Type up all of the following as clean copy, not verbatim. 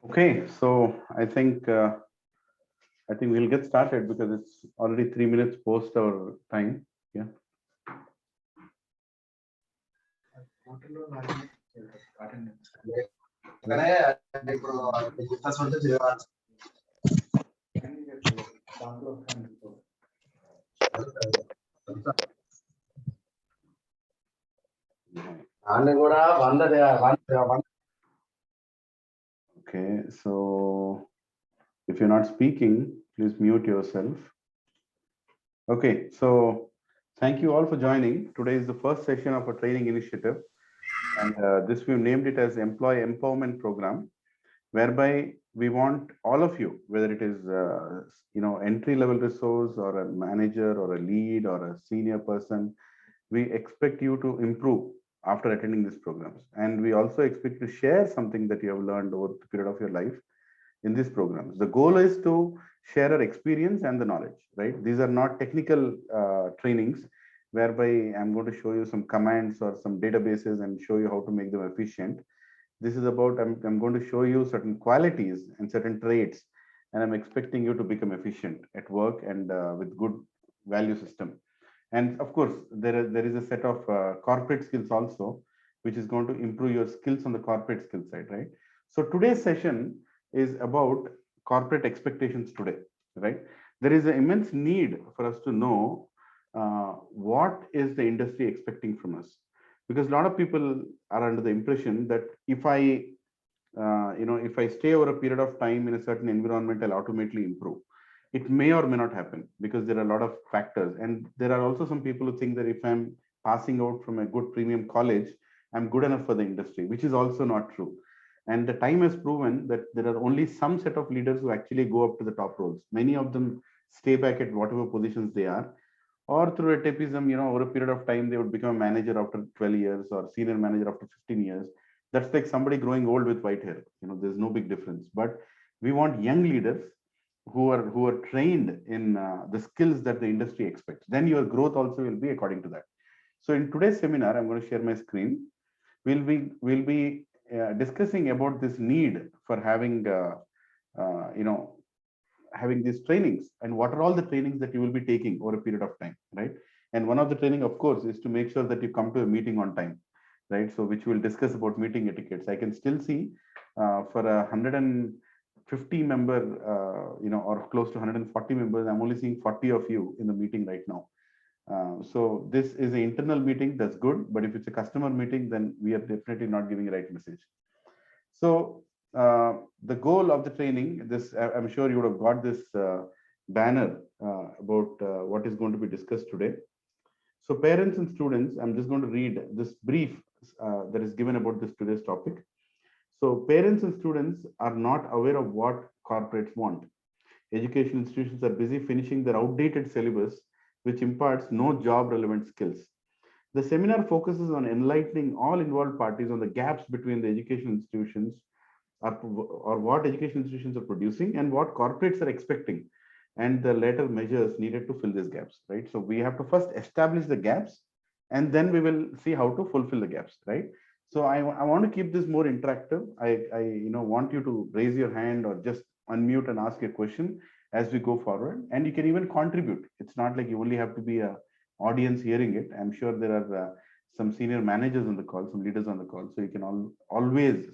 Okay, so I think we'll get started because it's already 3 minutes post our time. Yeah. Okay, so if you're not speaking, please mute yourself. Okay, so thank you all for joining. Today is the first session of a training initiative, and this we've named it as Employee Empowerment Program, whereby we want all of you, whether it is entry level resource or a manager or a lead or a senior person, we expect you to improve after attending these programs, and we also expect you to share something that you have learned over the period of your life in these programs. The goal is to share our experience and the knowledge, right? These are not technical trainings whereby I'm going to show you some commands or some databases and show you how to make them efficient. This is about I'm going to show you certain qualities and certain traits, and I'm expecting you to become efficient at work and with good value system. And of course, there is a set of corporate skills also, which is going to improve your skills on the corporate skill side, right? So today's session is about corporate expectations today, right? There is an immense need for us to know what is the industry expecting from us, because a lot of people are under the impression that if I stay over a period of time in a certain environment, I'll automatically improve. It may or may not happen because there are a lot of factors. And there are also some people who think that if I'm passing out from a good premium college, I'm good enough for the industry, which is also not true. And the time has proven that there are only some set of leaders who actually go up to the top roles. Many of them stay back at whatever positions they are, or through a tapism, over a period of time, they would become a manager after 12 years or senior manager after 15 years. That's like somebody growing old with white hair. There's no big difference. But we want young leaders who are trained in the skills that the industry expects. Then your growth also will be according to that. So in today's seminar, I'm going to share my screen. We'll be discussing about this need for having having these trainings, and what are all the trainings that you will be taking over a period of time, right? And one of the training, of course, is to make sure that you come to a meeting on time, right? So which we'll discuss about meeting etiquettes. I can still see for 150 member, or close to 140 members, I'm only seeing 40 of you in the meeting right now. So this is an internal meeting, that's good. But if it's a customer meeting, then we are definitely not giving the right message. So the goal of the training, I'm sure you would have got this banner about what is going to be discussed today. So parents and students, I'm just going to read this brief that is given about this today's topic. So parents and students are not aware of what corporates want. Education institutions are busy finishing their outdated syllabus, which imparts no job relevant skills. The seminar focuses on enlightening all involved parties on the gaps between the education institutions or what education institutions are producing and what corporates are expecting, and the later measures needed to fill these gaps, right? So we have to first establish the gaps, and then we will see how to fulfill the gaps, right? So I want to keep this more interactive. I want you to raise your hand or just unmute and ask a question as we go forward, and you can even contribute. It's not like you only have to be a audience hearing it. I'm sure there are some senior managers on the call, some leaders on the call, so you can always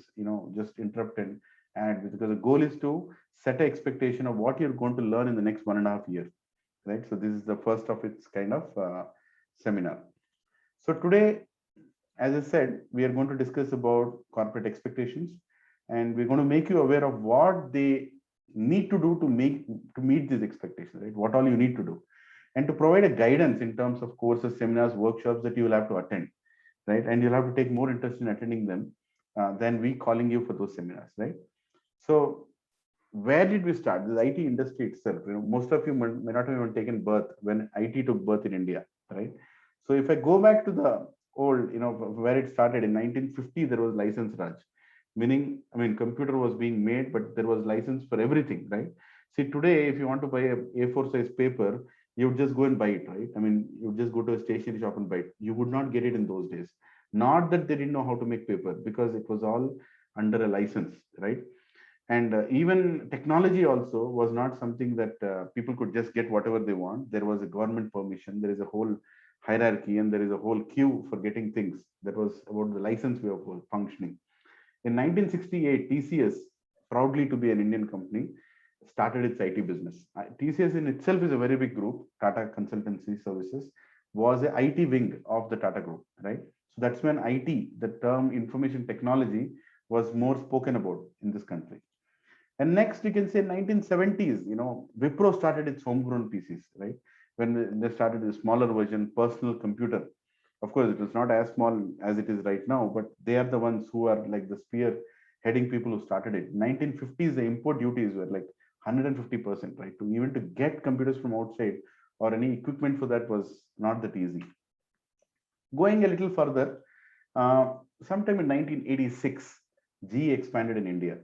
just interrupt and add, because the goal is to set an expectation of what you're going to learn in the next 1.5 years, right? So this is the first of its kind of seminar. So today, as I said, we are going to discuss about corporate expectations, and we're going to make you aware of what they need to do to meet these expectations, right? What all you need to do, and to provide a guidance in terms of courses, seminars, workshops that you will have to attend, right? And you'll have to take more interest in attending them than we calling you for those seminars, right? So where did we start? This IT industry itself, most of you may not have even taken birth when IT took birth in India, right? So if I go back to the old, where it started in 1950, there was license Raj, meaning, computer was being made, but there was license for everything, right? See, today, if you want to buy a A4 size paper, you would just go and buy it, right? You would just go to a stationery shop and buy it. You would not get it in those days. Not that they didn't know how to make paper, because it was all under a license, right? And even technology also was not something that people could just get whatever they want. There was a government permission, there is a whole hierarchy, and there is a whole queue for getting things. That was about the license way of functioning. In 1968, TCS, proudly to be an Indian company, started its IT business. TCS in itself is a very big group. Tata Consultancy Services was a IT wing of the Tata Group, right? So that's when IT, the term information technology, was more spoken about in this country. And next, you can say 1970s, Wipro started its homegrown PCs, right? When they started a smaller version, personal computer. Of course, it was not as small as it is right now, but they are the ones who are like the spear heading people who started it. 1950s, the import duties were like 150%, right? To even to get computers from outside or any equipment for that was not that easy. Going a little further, sometime in 1986, GE expanded in India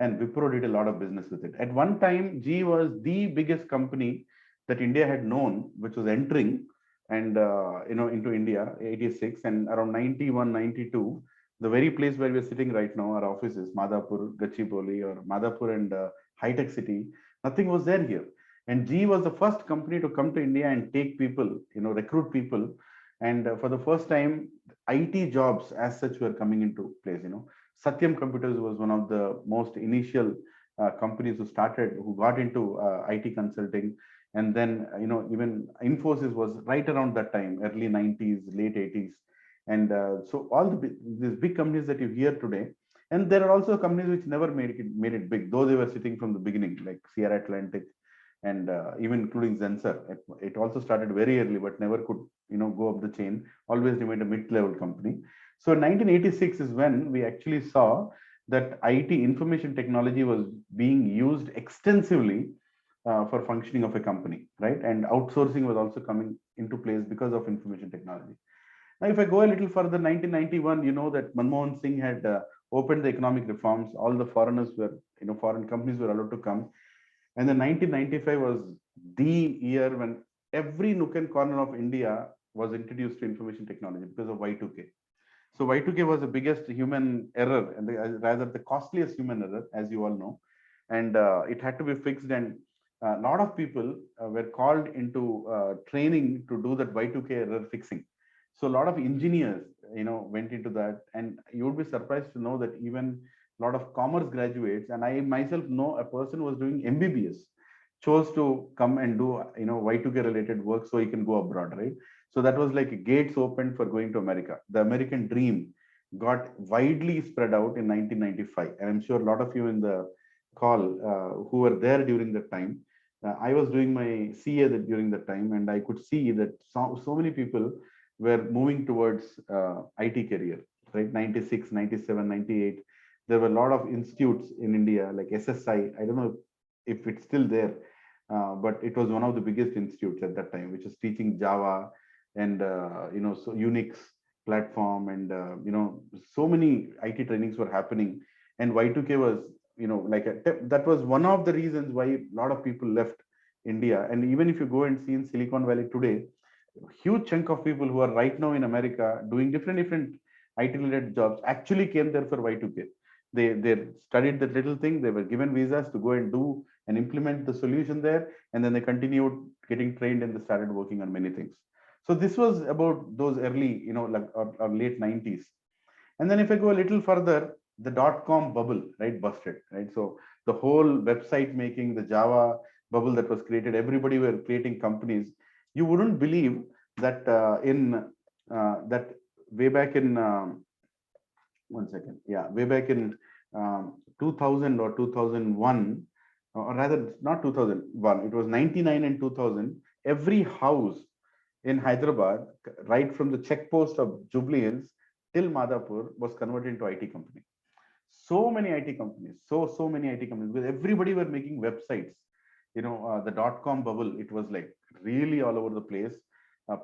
and Wipro did a lot of business with it. At one time, GE was the biggest company that India had known, which was entering and into India, 86, and around 91, 92, the very place where we're sitting right now, our offices, Madhapur, Gachibowli, or Madhapur and High Tech City, nothing was there here. And GE was the first company to come to India and take people, recruit people. And for the first time, IT jobs as such were coming into place. Satyam Computers was one of the most initial companies who got into IT consulting, and then even Infosys was right around that time, early 90s, late 80s, and so all these big companies that you hear today, and there are also companies which never made it big, though they were sitting from the beginning, like Sierra Atlantic, and even including Zensar. It also started very early, but never could go up the chain. Always remained a mid-level company. So 1986 is when we actually saw that IT, information technology, was being used extensively for functioning of a company, right? And outsourcing was also coming into place because of information technology. Now, if I go a little further, 1991, you know that Manmohan Singh had opened the economic reforms. All the foreigners were, foreign companies were allowed to come. And then 1995 was the year when every nook and corner of India was introduced to information technology because of Y2K. So Y2K was the biggest human error, and rather the costliest human error, as you all know. And it had to be fixed, and a lot of people were called into training to do that Y2K error fixing. So a lot of engineers, went into that, and you would be surprised to know that even a lot of commerce graduates, and I myself know a person who was doing MBBS, chose to come and do Y2K related work so he can go abroad, right? So that was like gates opened for going to America. The American dream got widely spread out in 1995, and I'm sure a lot of you in the call who were there during that time. I was doing my CA during that time, and I could see that so many people were moving towards IT career, right? 96, 97, 98. There were a lot of institutes in India like SSI. I don't know if it's still there, but it was one of the biggest institutes at that time, which was teaching Java and so Unix platform, and so many IT trainings were happening. And Y2K was that was one of the reasons why a lot of people left India. And even if you go and see in Silicon Valley today, huge chunk of people who are right now in America doing different IT related jobs actually came there for Y2K. They studied that little thing, they were given visas to go and do and implement the solution there, and then they continued getting trained and they started working on many things. So this was about those early, or late 90s. And then if I go a little further, the dot-com bubble, right, busted, right? So the whole website making, the Java bubble that was created, everybody were creating companies. You wouldn't believe that that way back in one second, yeah, way back in 2000 or 2001, or rather not 2001, it was 99 and 2000. Every house in Hyderabad, right from the check post of Jubilee Hills till Madhapur, was converted into IT company. So many IT companies, so many IT companies, because everybody were making websites. The dot-com bubble, it was like really all over the place.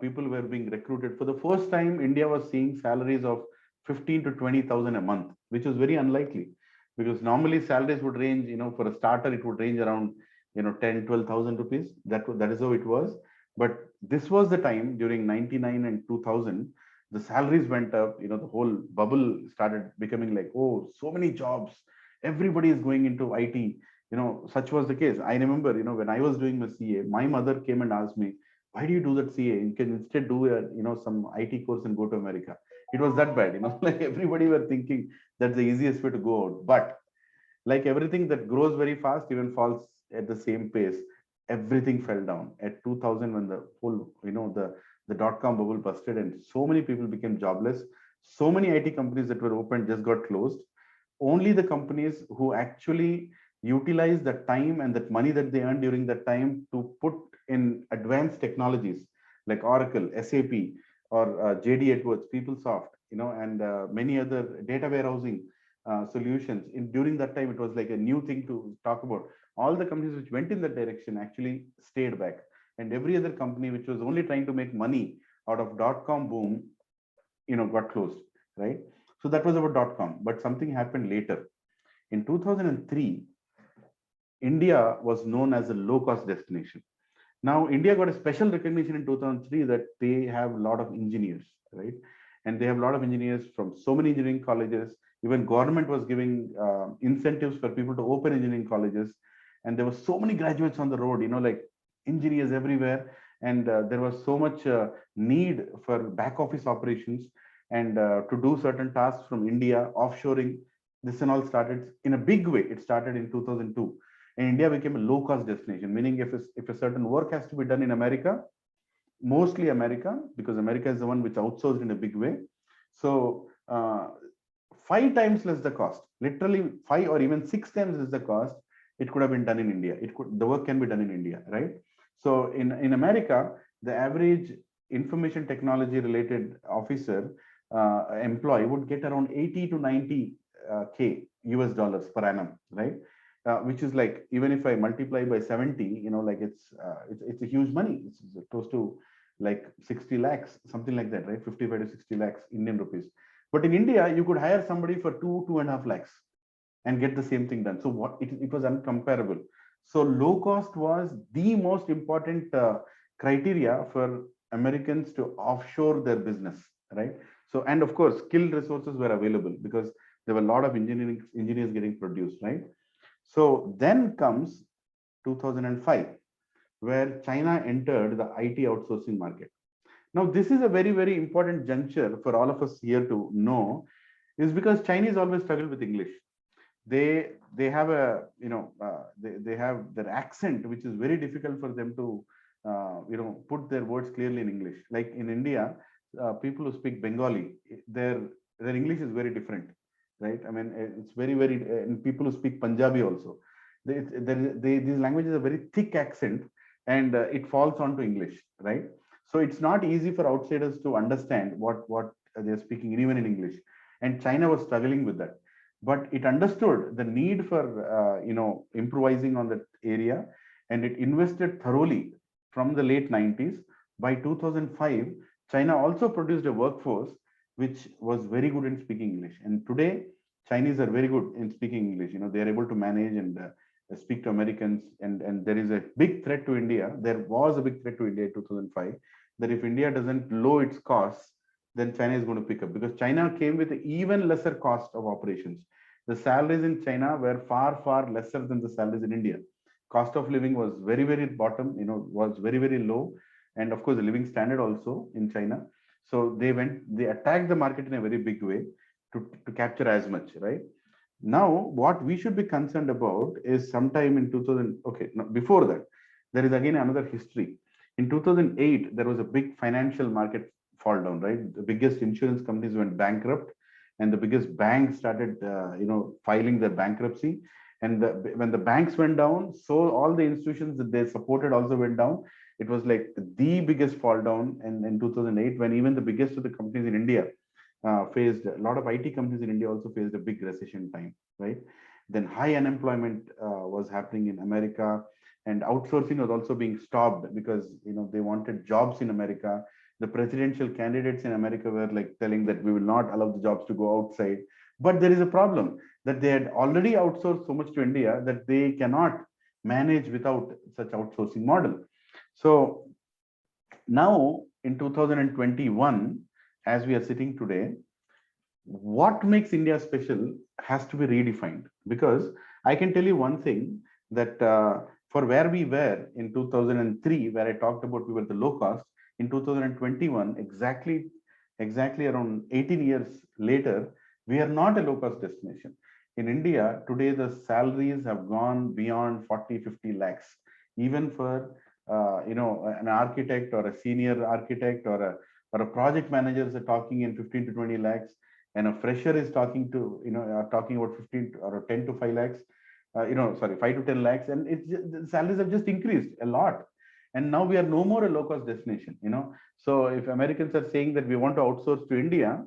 People were being recruited. For the first time, India was seeing salaries of 15 to 20,000 a month, which was very unlikely, because normally salaries would range, for a starter, it would range around 10, 12,000 rupees. That is how it was. But this was the time during 99 and 2000, the salaries went up, the whole bubble started becoming like, oh, so many jobs, Everybody is going into IT. Such was the case. I remember, when I was doing my CA, my mother came and asked me, why do you do that CA? You can instead do some IT course and go to America. It was that bad, like everybody were thinking that's the easiest way to go out. But like everything that grows very fast, even falls at the same pace, everything fell down at 2000 when the whole, the dot-com bubble busted and so many people became jobless. So many IT companies that were open just got closed. Only the companies who actually utilize the time and that money that they earn during that time to put in advanced technologies like Oracle, SAP, or JD Edwards, PeopleSoft, and many other data warehousing solutions. During that time, it was like a new thing to talk about. All the companies which went in that direction actually stayed back, and every other company which was only trying to make money out of dot-com boom, got closed, right? So that was about dot-com, but something happened later. In 2003, India was known as a low-cost destination. Now, India got a special recognition in 2003 that they have a lot of engineers, right? And they have a lot of engineers from so many engineering colleges. Even government was giving incentives for people to open engineering colleges. And there were so many graduates on the road, like engineers everywhere. And there was so much need for back office operations and to do certain tasks from India, offshoring. This and all started in a big way. It started in 2002. And India became a low-cost destination, meaning if a certain work has to be done in America, mostly America, because America is the one which outsourced in a big way. So 5 times less the cost, literally 5 or even 6 times less the cost, it could have been done in India. The work can be done in India, right? So in America, the average information technology related officer employee would get around 80 to 90 K US dollars per annum, right? Which is like, even if I multiply by 70, like it's a huge money. It's close to like 60 lakhs, something like that, right? 55 to 60 lakhs Indian rupees. But in India, you could hire somebody for 2.5 lakhs and get the same thing done. So it was uncomparable. So low cost was the most important criteria for Americans to offshore their business, right? So, and of course, skilled resources were available because there were a lot of engineers getting produced, right? So then comes 2005, where China entered the IT outsourcing market. Now, this is a very, very important juncture for all of us here to know, is because Chinese always struggle with English. They have a they have their accent, which is very difficult for them to put their words clearly in English. Like in India, people who speak Bengali, their English is very different, right? I mean, it's very, very, and people who speak Punjabi also, these languages are very thick accent, and it falls onto English, right? So it's not easy for outsiders to understand what they're speaking, even in English. And China was struggling with that, but it understood the need for improvising on that area, and it invested thoroughly from the late 90s. By 2005, China also produced a workforce which was very good in speaking English. And today, Chinese are very good in speaking English. They are able to manage and speak to Americans. And there is a big threat to India. There was a big threat to India in 2005, that if India doesn't lower its costs, then China is going to pick up, because China came with even lesser cost of operations. The salaries in China were far, far lesser than the salaries in India. Cost of living was very, very bottom, was very, very low. And of course, the living standard also in China. So they attacked the market in a very big way to capture as much, right? Now, what we should be concerned about is sometime in 2000, okay, no, before that, there is again another history. In 2008, there was a big financial market fall down, right? The biggest insurance companies went bankrupt, and the biggest banks started, filing their bankruptcy. And when the banks went down, so all the institutions that they supported also went down. It was like the biggest fall down in 2008, when even the biggest of the companies in India faced, a lot of IT companies in India also faced a big recession time, right? Then high unemployment was happening in America, and outsourcing was also being stopped because they wanted jobs in America. The presidential candidates in America were like telling that we will not allow the jobs to go outside. But there is a problem that they had already outsourced so much to India that they cannot manage without such outsourcing model. So now in 2021, as we are sitting today, what makes India special has to be redefined, because I can tell you one thing, that for where we were in 2003, where I talked about we were the low cost, in 2021, exactly around 18 years later, we are not a low cost destination. In India, today the salaries have gone beyond 40, 50 lakhs, even for an architect or a senior architect or a project managers are talking in 15 to 20 lakhs, and a fresher is talking to talking about 15 or 10 to 5 lakhs, sorry, 5 to 10 lakhs, and the salaries have just increased a lot. And now we are no more a low cost destination. So if Americans are saying that we want to outsource to India,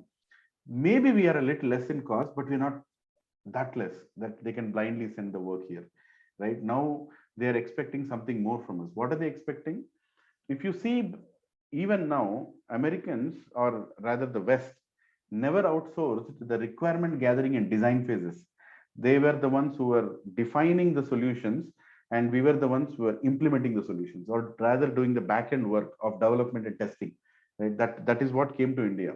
maybe we are a little less in cost, but we're not that less that they can blindly send the work here. Right now, they are expecting something more from us. What are they expecting? If you see, even now, Americans, or rather the West, never outsourced the requirement gathering and design phases. They were the ones who were defining the solutions, and we were the ones who were implementing the solutions, or rather doing the back end work of development and testing. Right? That is what came to India.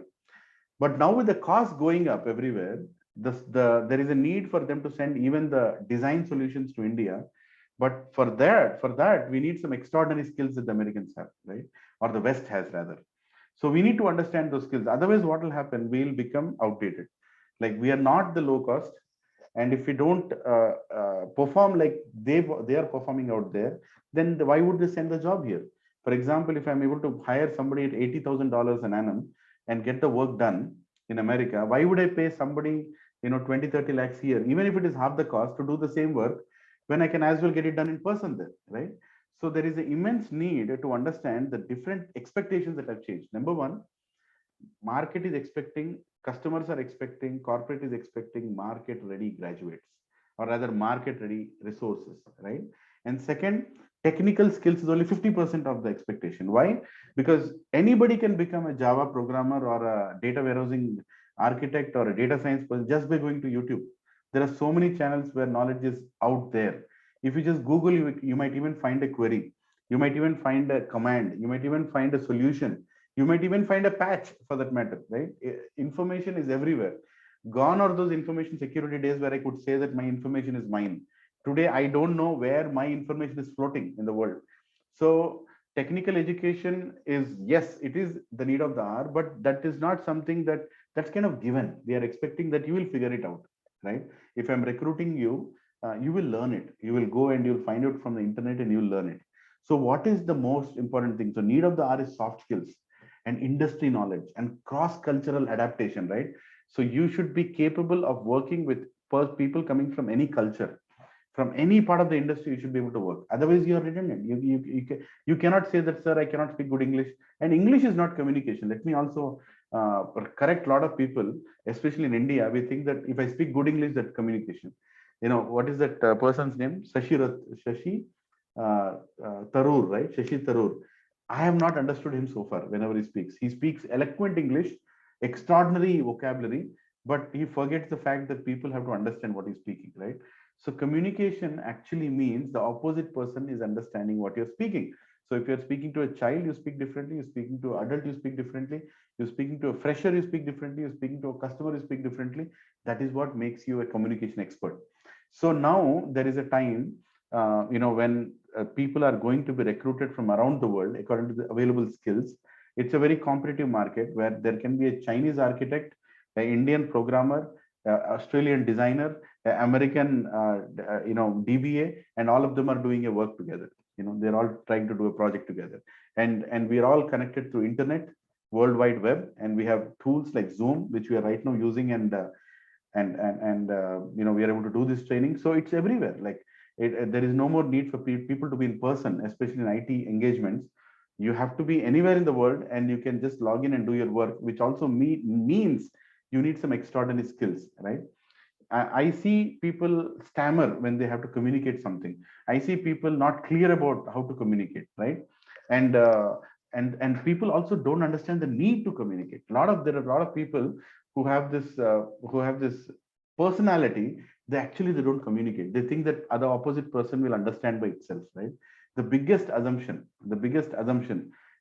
But now with the cost going up everywhere, there is a need for them to send even the design solutions to India. But for that, we need some extraordinary skills that the Americans have, right? Or the West has rather. So we need to understand those skills. Otherwise, what will happen? We'll become outdated. Like we are not the low cost, and if we don't perform like they are performing out there, then why would they send the job here? For example, if I'm able to hire somebody at $80,000 an annum and get the work done in America, why would I pay somebody 20, 30 lakhs here, even if it is half the cost to do the same work, when I can as well get it done in person there, right? So there is an immense need to understand the different expectations that have changed. Number one, market is expecting, customers are expecting, corporate is expecting market ready graduates, or rather market ready resources, right? And second, technical skills is only 50% of the expectation. Why? Because anybody can become a Java programmer or a data warehousing architect or a data science person just by going to YouTube. There are so many channels where knowledge is out there. If you just Google, you might even find a query, you might even find a command, you might even find a solution, you might even find a patch for that matter, right? Information is everywhere. Gone are those information security days where I could say that my information is mine. Today I don't know where my information is floating in the world. So technical education is, yes, it is the need of the hour, but that is not something that's kind of given. They are expecting that you will figure it out, right? If I'm recruiting you, you will learn it, you will go and you'll find out from the internet and you'll learn it. So what is the most important thing? So need of the hour is soft skills and industry knowledge and cross cultural adaptation, right? So you should be capable of working with people coming from any culture, from any part of the industry. You should be able to work. Otherwise you are redundant. You cannot say that, sir, I cannot speak good English. And English is not communication. Let me also correct a lot of people, especially in India. We think that if I speak good English, that's communication. What is that person's name? Shashi Tharoor, right? Shashi Tharoor. I have not understood him so far. Whenever he speaks eloquent English, extraordinary vocabulary, but he forgets the fact that people have to understand what he's speaking, right? So communication actually means the opposite person is understanding what you're speaking. So if you're speaking to a child, you speak differently. You're speaking to an adult, you speak differently. You're speaking to a fresher, you speak differently. You're speaking to a customer, you speak differently. That is what makes you a communication expert. So now there is a time, when people are going to be recruited from around the world according to the available skills. It's a very competitive market where there can be a Chinese architect, an Indian programmer, Australian designer, American, DBA, and all of them are doing a work together. They're all trying to do a project together, and we are all connected through internet, World Wide Web, and we have tools like Zoom, which we are right now using, and we are able to do this training. So it's everywhere. Like there is no more need for people to be in person, especially in IT engagements. You have to be anywhere in the world, and you can just log in and do your work, which also means you need some extraordinary skills, right? I see people stammer when they have to communicate something. I see people not clear about how to communicate, right? And and people also don't understand the need to communicate. There are a lot of people who have this personality. They don't communicate. They think that other opposite person will understand by itself, right? The biggest assumption,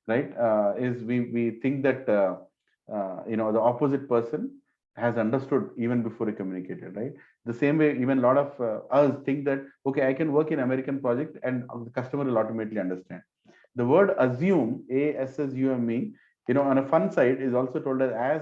right, is we think that the opposite person has understood even before he communicated, right? The same way, even a lot of us think that, okay, I can work in American project and the customer will automatically understand. The word assume, A-S-S-U-M-E, on a fun side is also told as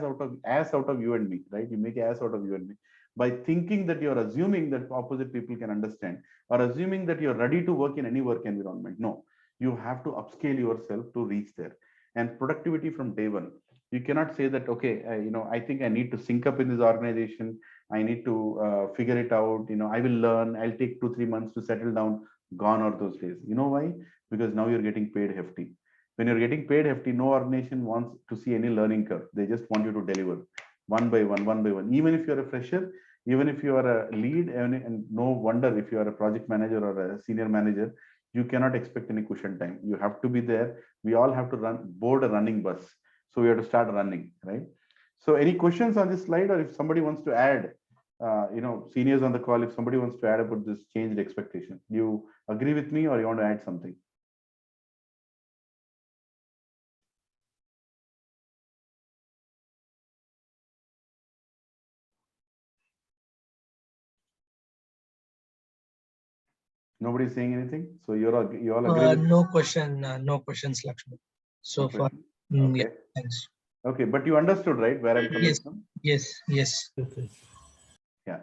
out of you and me, right? You make as out of you and me by thinking that you're assuming that opposite people can understand, or assuming that you're ready to work in any work environment. No, you have to upscale yourself to reach there. And productivity from day one. You cannot say that, okay, I think I need to sync up in this organization. I need to figure it out. I will learn. I'll take 2-3 months to settle down. Gone are those days. You know why? Because now you're getting paid hefty. When you're getting paid hefty, no organization wants to see any learning curve. They just want you to deliver one by one, one by one. Even if you're a fresher, even if you are a lead, and no wonder if you are a project manager or a senior manager, you cannot expect any cushion time. You have to be there. We all have to board a running bus. So we have to start running, right? So any questions on this slide, or if somebody wants to add, seniors on the call, if somebody wants to add about this changed expectation, do you agree with me or you want to add something? Nobody's saying anything. So you all agree with? No questions, Lakshman. So no far. Okay. Yeah, thanks. Okay, but you understood, right, where I'm coming from? Yes. Okay. Yeah.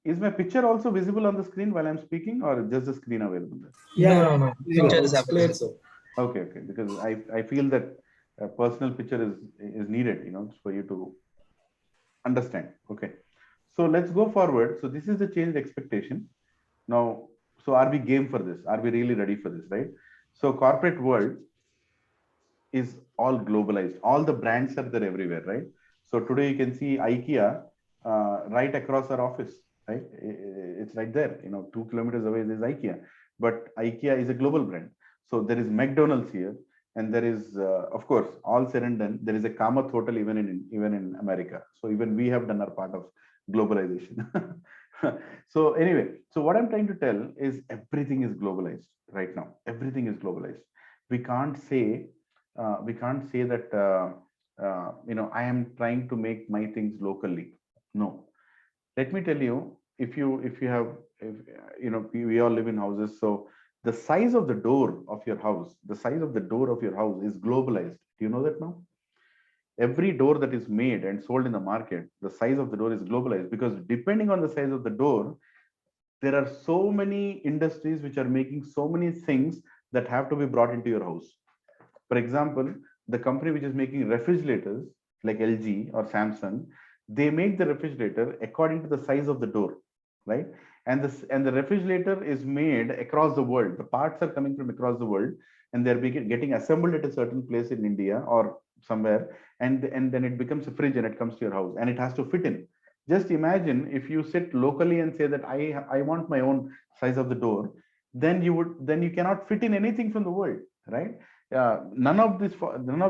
Is my picture also visible on the screen while I'm speaking, or just the screen available there? Yeah, no. Pictures It's clear, sir. Okay. Because I feel that a personal picture is needed, for you to understand. Okay. So let's go forward. So this is the changed expectation. Now, so are we game for this? Are we really ready for this, right? So corporate world is all globalized. All the brands are there everywhere, right? So today you can see IKEA right across our office, right? It's right there, 2 kilometers away, there's IKEA. But IKEA is a global brand. So there is McDonald's here, and there is, of course, all said and done, there is a Kamath hotel even in America. So even we have done our part of globalization. So anyway, so what I'm trying to tell is everything is globalized right now. Everything is globalized. We can't say that I am trying to make my things locally. No, let me tell you, if you have, if, we all live in houses, so the size of the door of your house, is globalized. Do you know that now? Every door that is made and sold in the market, the size of the door is globalized, because depending on the size of the door, there are so many industries which are making so many things that have to be brought into your house. For example, the company which is making refrigerators like LG or Samsung, they make the refrigerator according to the size of the door, right? And the refrigerator is made across the world. The parts are coming from across the world, and they're getting assembled at a certain place in India or somewhere, and then it becomes a fridge and it comes to your house, and it has to fit in. Just imagine if you sit locally and say that I want my own size of the door, then you cannot fit in anything from the world, right? None of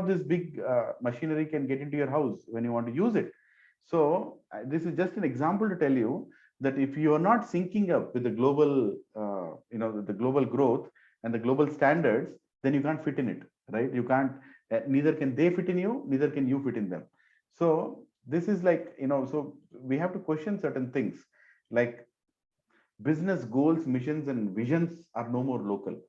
this big machinery can get into your house when you want to use it. So this is just an example to tell you that if you are not syncing up with the global, the global growth and the global standards, then you can't fit in it, right? You can't. Neither can they fit in you, neither can you fit in them. So this is like, so we have to question certain things, like business goals, missions, and visions are no more local.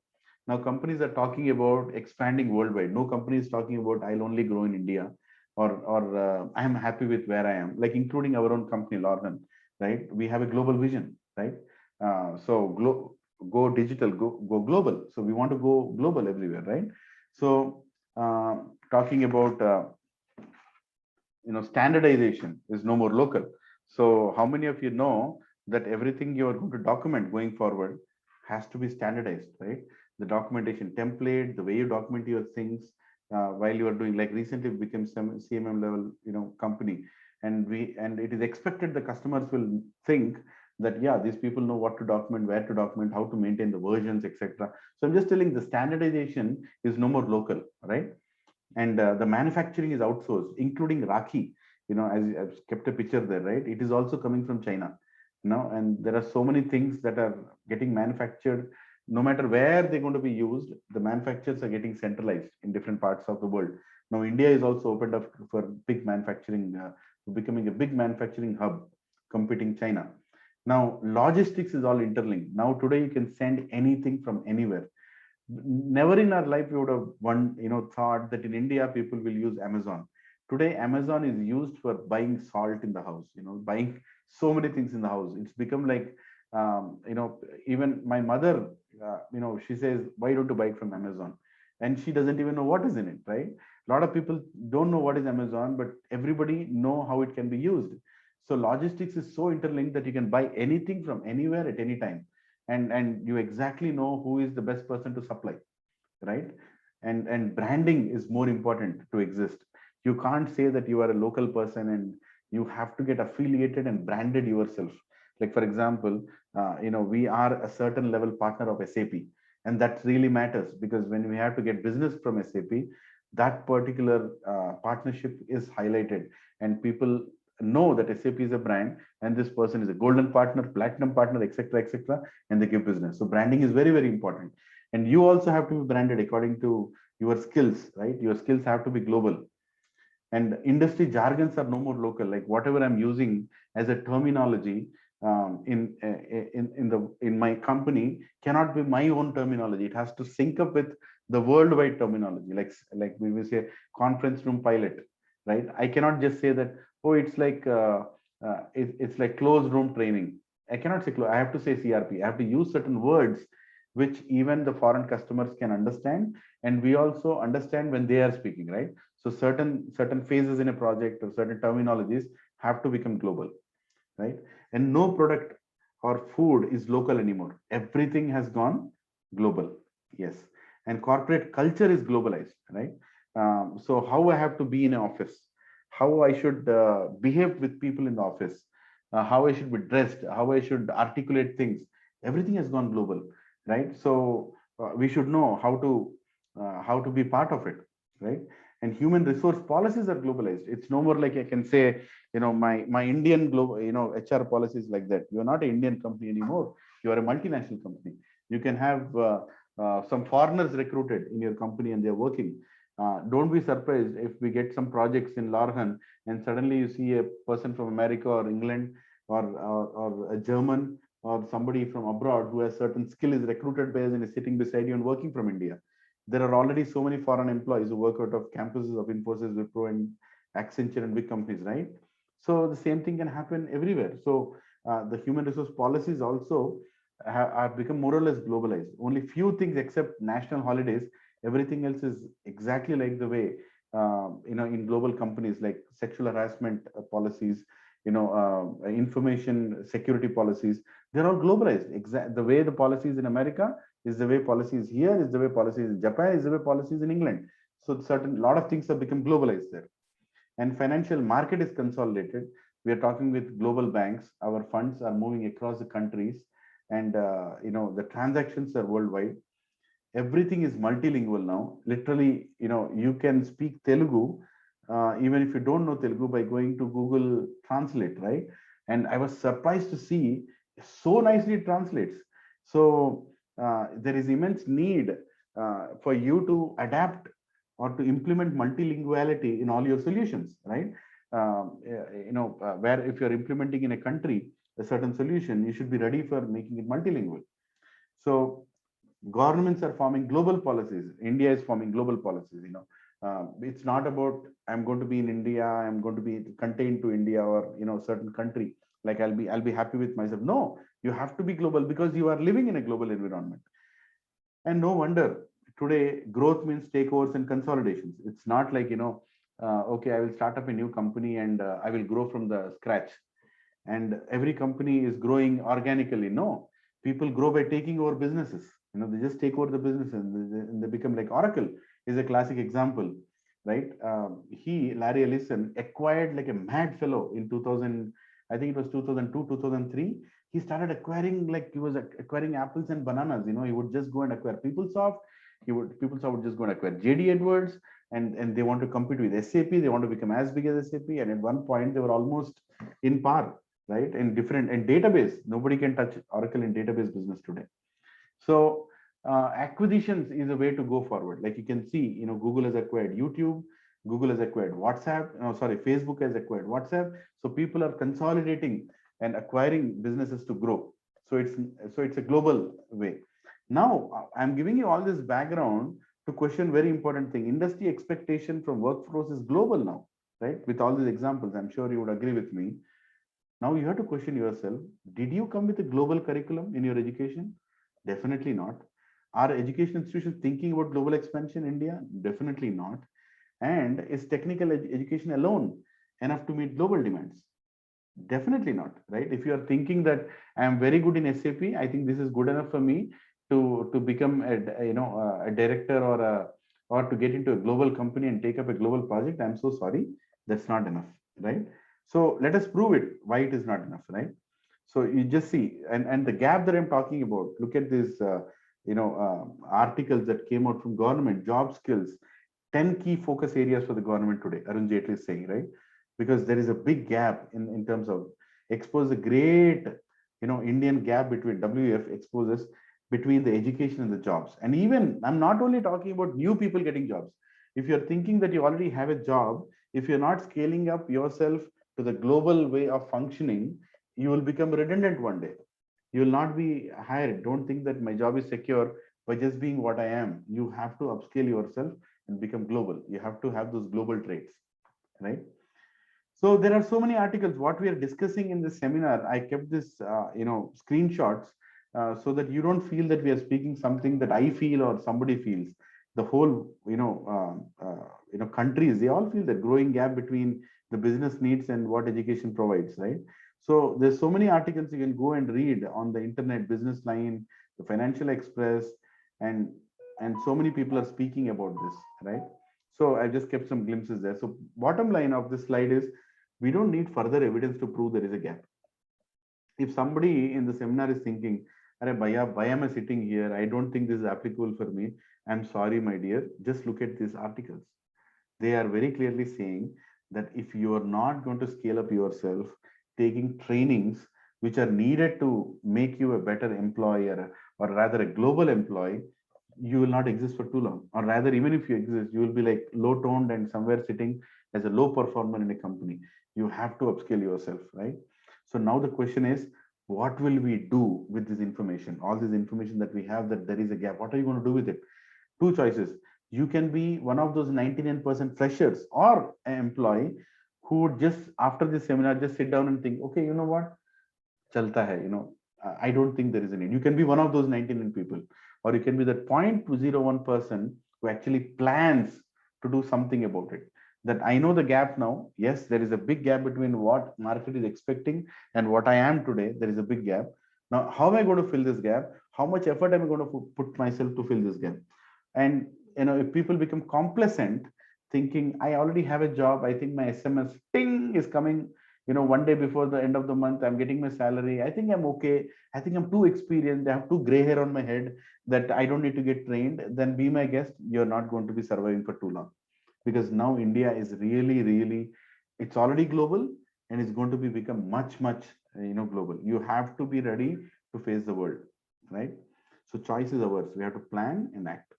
Now companies are talking about expanding worldwide. No company is talking about I'll only grow in India, or I am happy with where I am. Like including our own company, Lornan, right? We have a global vision, right? Go digital, go global. So we want to go global everywhere, right? So talking about standardization is no more local. So how many of you know that everything you are going to document going forward has to be standardized, right? The documentation template, the way you document your things while you are doing, like recently we became some CMM level, company, and it is expected the customers will think that, yeah, these people know what to document, where to document, how to maintain the versions, etc. So I'm just telling the standardization is no more local, right? And the manufacturing is outsourced, including Rakhi. As I've kept a picture there, right? It is also coming from China, and there are so many things that are getting manufactured. No matter where they're going to be used, the manufacturers are getting centralized in different parts of the world. Now, India is also opened up for big manufacturing becoming a big manufacturing hub, competing China. Now, logistics is all interlinked. Now, today you can send anything from anywhere. Never in our life we would have thought that in India people will use Amazon. Today, Amazon is used for buying salt in the house, buying so many things in the house. It's become like, even my mother, she says, why don't you buy it from Amazon? And she doesn't even know what is in it, right? A lot of people don't know what is Amazon, but everybody know how it can be used. So logistics is so interlinked that you can buy anything from anywhere at any time, and you exactly know who is the best person to supply, right? And branding is more important to exist. You can't say that you are a local person, and you have to get affiliated and branded yourself. Like, for example, we are a certain level partner of SAP, and that really matters, because when we have to get business from SAP, that particular partnership is highlighted, and people know that SAP is a brand, and this person is a golden partner, platinum partner, etc., etc., and they give business. So branding is very, very important. And you also have to be branded according to your skills, right? Your skills have to be global. And industry jargons are no more local. Like whatever I'm using as a terminology in my company cannot be my own terminology. It has to sync up with the worldwide terminology. Like we will say conference room pilot, right? I cannot just say that, oh, it's like it's like closed room training. I cannot say I have to say CRP. I have to use certain words which even the foreign customers can understand, and we also understand when they are speaking, right? So certain phases in a project or certain terminologies have to become global, right? And no product or food is local anymore. Everything has gone global. Yes. And corporate culture is globalized, right? So how I have to be in an office, how I should behave with people in the office, how I should be dressed, how I should articulate things, everything has gone global, right? So we should know how to be part of it, right? And human resource policies are globalized. It's no more like I can say, my Indian global, HR policies like that. You're not an Indian company anymore. You are a multinational company. You can have some foreigners recruited in your company, and they're working. Don't be surprised if we get some projects in Larhan, and suddenly you see a person from America or England, or a German, or somebody from abroad who has certain skill is recruited by us and is sitting beside you and working from India. There are already so many foreign employees who work out of campuses of Infosys, Wipro, and Accenture and big companies, right? So the same thing can happen everywhere. So the human resource policies also are become more or less globalized. Only few things except national holidays, everything else is exactly like the way in global companies, like sexual harassment policies, information security policies. They're all globalized. The way the policies in America is the way policies here, is the way policies in Japan, is the way policies in England. So certain lot of things have become globalized there. And financial market is consolidated. We are talking with global banks. Our funds are moving across the countries, and the transactions are worldwide. Everything is multilingual now. Literally, you can speak Telugu even if you don't know Telugu by going to Google Translate, right? And I was surprised to see so nicely it translates. So there is immense need for you to adapt or to implement multilinguality in all your solutions, right? Where if you're implementing in a country a certain solution, you should be ready for making it multilingual. So governments are forming global policies. India is forming global policies. It's not about I'm going to be in India, I'm going to be contained to India, or certain country. Like I'll be happy with myself. No, you have to be global because you are living in a global environment. And no wonder today growth means takeovers and consolidations. It's not like, okay, I will start up a new company and I will grow from the scratch. And every company is growing organically. No, people grow by taking over businesses. They just take over the business, and they become like Oracle is a classic example, right? Larry Ellison, acquired like a mad fellow in 2000. I think it was 2002, 2003. He started acquiring, like he was acquiring apples and bananas. He would just go and acquire PeopleSoft. PeopleSoft would just go and acquire JD Edwards, and they want to compete with SAP. They want to become as big as SAP. And at one point, they were almost in par, right? And different and database. Nobody can touch Oracle in database business today. So acquisitions is a way to go forward. Like you can see, Google has acquired YouTube. Google has acquired WhatsApp. No, sorry, Facebook has acquired WhatsApp. So people are consolidating and acquiring businesses to grow. So it's a global way. Now I'm giving you all this background to question very important thing. Industry expectation from workforce is global now, right? With all these examples, I'm sure you would agree with me. Now you have to question yourself, did you come with a global curriculum in your education? Definitely not. Are education institutions thinking about global expansion in India? Definitely not. And is technical education alone enough to meet global demands? Definitely not, right? If you are thinking that I am very good in SAP, I think this is good enough for me to become a director or to get into a global company and take up a global project. I'm so sorry, that's not enough, right? So let us prove it why it is not enough, right? So you just see, and the gap that I'm talking about. Look at these, articles that came out from government job skills. 10 key focus areas for the government today. Arun Jaitley is saying, right? Because there is a big gap in terms of expose a great, Indian gap between WF exposes between the education and the jobs. And even I'm not only talking about new people getting jobs. If you're thinking that you already have a job, if you're not scaling up yourself to the global way of functioning, you will become redundant one day. You will not be hired. Don't think that my job is secure by just being what I am. You have to upscale yourself and become global. You have to have those global traits, right? So there are so many articles. What we are discussing in this seminar, I kept this, screenshots, so that you don't feel that we are speaking something that I feel or somebody feels. The whole, countries, they all feel that growing gap between the business needs and what education provides, right? So there's so many articles you can go and read on the internet, Business Line, the Financial Express, and so many people are speaking about this, right? So I just kept some glimpses there. So bottom line of this slide is we don't need further evidence to prove there is a gap. If somebody in the seminar is thinking, why am I sitting here? I don't think this is applicable for me. I'm sorry, my dear. Just look at these articles. They are very clearly saying that if you are not going to scale up yourself, taking trainings which are needed to make you a better employer or rather a global employee, you will not exist for too long. Or rather, even if you exist, you will be like low toned and somewhere sitting as a low performer in a company. You have to upscale yourself, right? So now the question is, what will we do with this information? All this information that we have that there is a gap. What are you going to do with it? Two choices. You can be one of those 99% freshers or an employee who would just after this seminar just sit down and think, okay, you know what? Chalta hai, I don't think there is a need. You can be one of those 99 people, or you can be that 0.201% who actually plans to do something about it. That I know the gap now. Yes, there is a big gap between what market is expecting and what I am today. There is a big gap. Now, how am I going to fill this gap? How much effort am I going to put myself to fill this gap? And if people become complacent, thinking I already have a job, I think my SMS ting is coming, one day before the end of the month, I'm getting my salary, I think I'm okay, I think I'm too experienced, I have too gray hair on my head that I don't need to get trained, then be my guest, you're not going to be surviving for too long. Because now India is really, really, it's already global and it's going to be become much, much, global. You have to be ready to face the world, right? So choice is ours. We have to plan and act,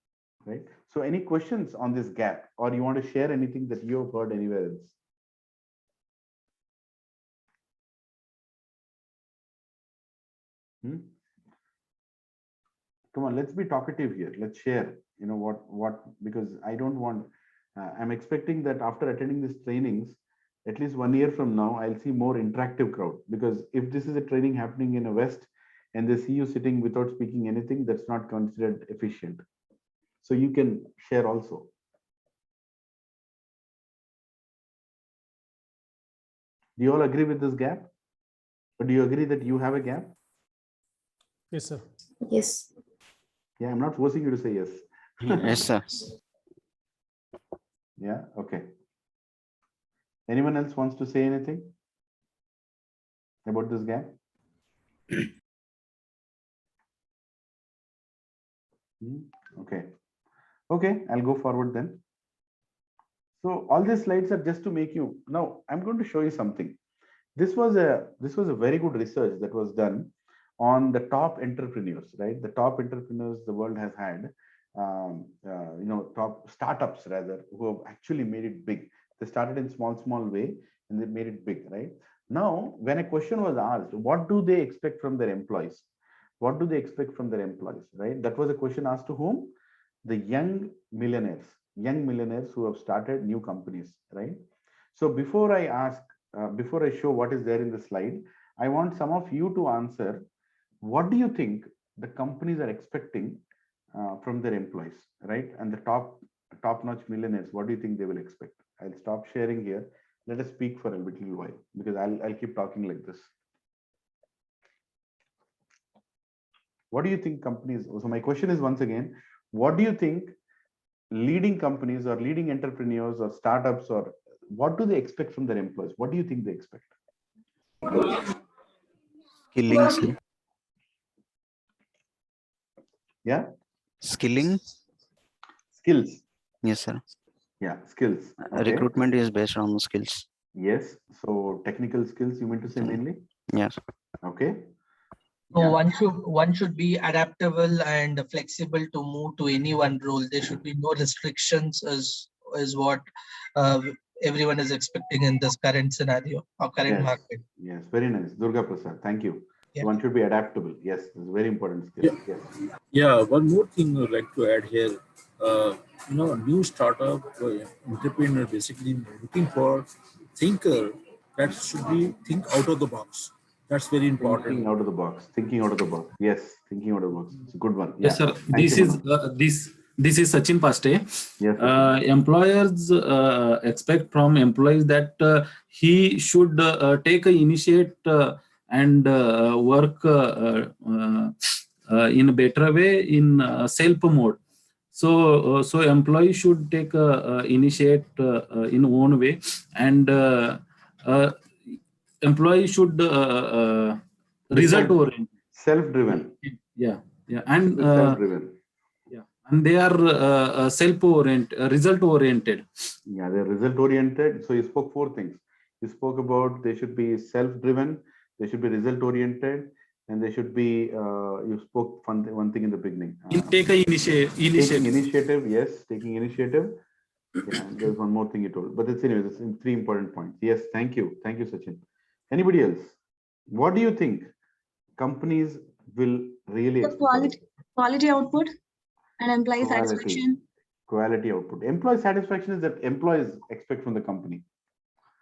right? So any questions on this gap, or you want to share anything that you have heard anywhere else? Hmm? Come on, let's be talkative here. Let's share, because I don't want, I'm expecting that after attending these trainings, at least 1 year from now, I'll see more interactive crowd. Because if this is a training happening in a West and they see you sitting without speaking anything, that's not considered efficient. So you can share also. Do you all agree with this gap? Or do you agree that you have a gap? Yes, sir. Yes. Yeah, I'm not forcing you to say yes. Yes, sir. Yeah, okay. Anyone else wants to say anything about this gap? Okay. Okay, I'll go forward then. So all these slides are just to make you, now I'm going to show you something. This was a very good research that was done on the top entrepreneurs, right? The top entrepreneurs the world has had. top startups rather, who have actually made it big. They started in small way and they made it big, right? Now, when a question was asked, what do they expect from their employees? What do they expect from their employees, right? That was a question asked to whom? The young millionaires who have started new companies, right? So before I show what is there in the slide, I want some of you to answer, what do you think the companies are expecting from their employees, right? And the top-notch millionaires, what do you think they will expect? I'll stop sharing here. Let us speak for a little while, because I'll keep talking like this. What do you think companies? So my question is once again, what do you think leading companies or leading entrepreneurs or startups, or what do they expect from their employees? What do you think they expect? Skilling, sir. Yeah. Skilling. Skills. Yes, sir. Yeah, skills. Okay. Recruitment is based on skills. Yes. So technical skills, you meant to say mainly? Yes. Okay. So Yeah. one should be adaptable and flexible to move to any one role. There should be no restrictions, is what everyone is expecting in this current scenario or current market. Yes, very nice. Durga Prasad, thank you. Yeah. So one should be adaptable. Yes, it's a very important skill. Yeah. Yes. Yeah, one more thing I'd like to add here. New startup entrepreneur basically looking for thinker that should be think out of the box. That's very important. Thinking out of the box. Thinking out of the box. Yes, thinking out of the box. It's a good one. Yes, Yeah. sir. This is Sachin Paste. Yes. Employers expect from employees that he should take a initiate and work in a better way in self mode. So employee should take initiate in own way, and employee should result oriented. Self-driven. Yeah, and self-driven. yeah, and they are self-oriented, result-oriented. Yeah, they're result-oriented. So you spoke four things. You spoke about they should be self-driven, they should be result-oriented, and they should be. You spoke one thing in the beginning. Take a initiative. Taking initiative. Yes, taking initiative. Yeah, and there's one more thing you told, but it's anyways, it's three important points. Yes, thank you, Sachin. Anybody else? What do you think companies will really expect? Quality output and employee satisfaction. Quality output. Employee satisfaction is that employees expect from the company.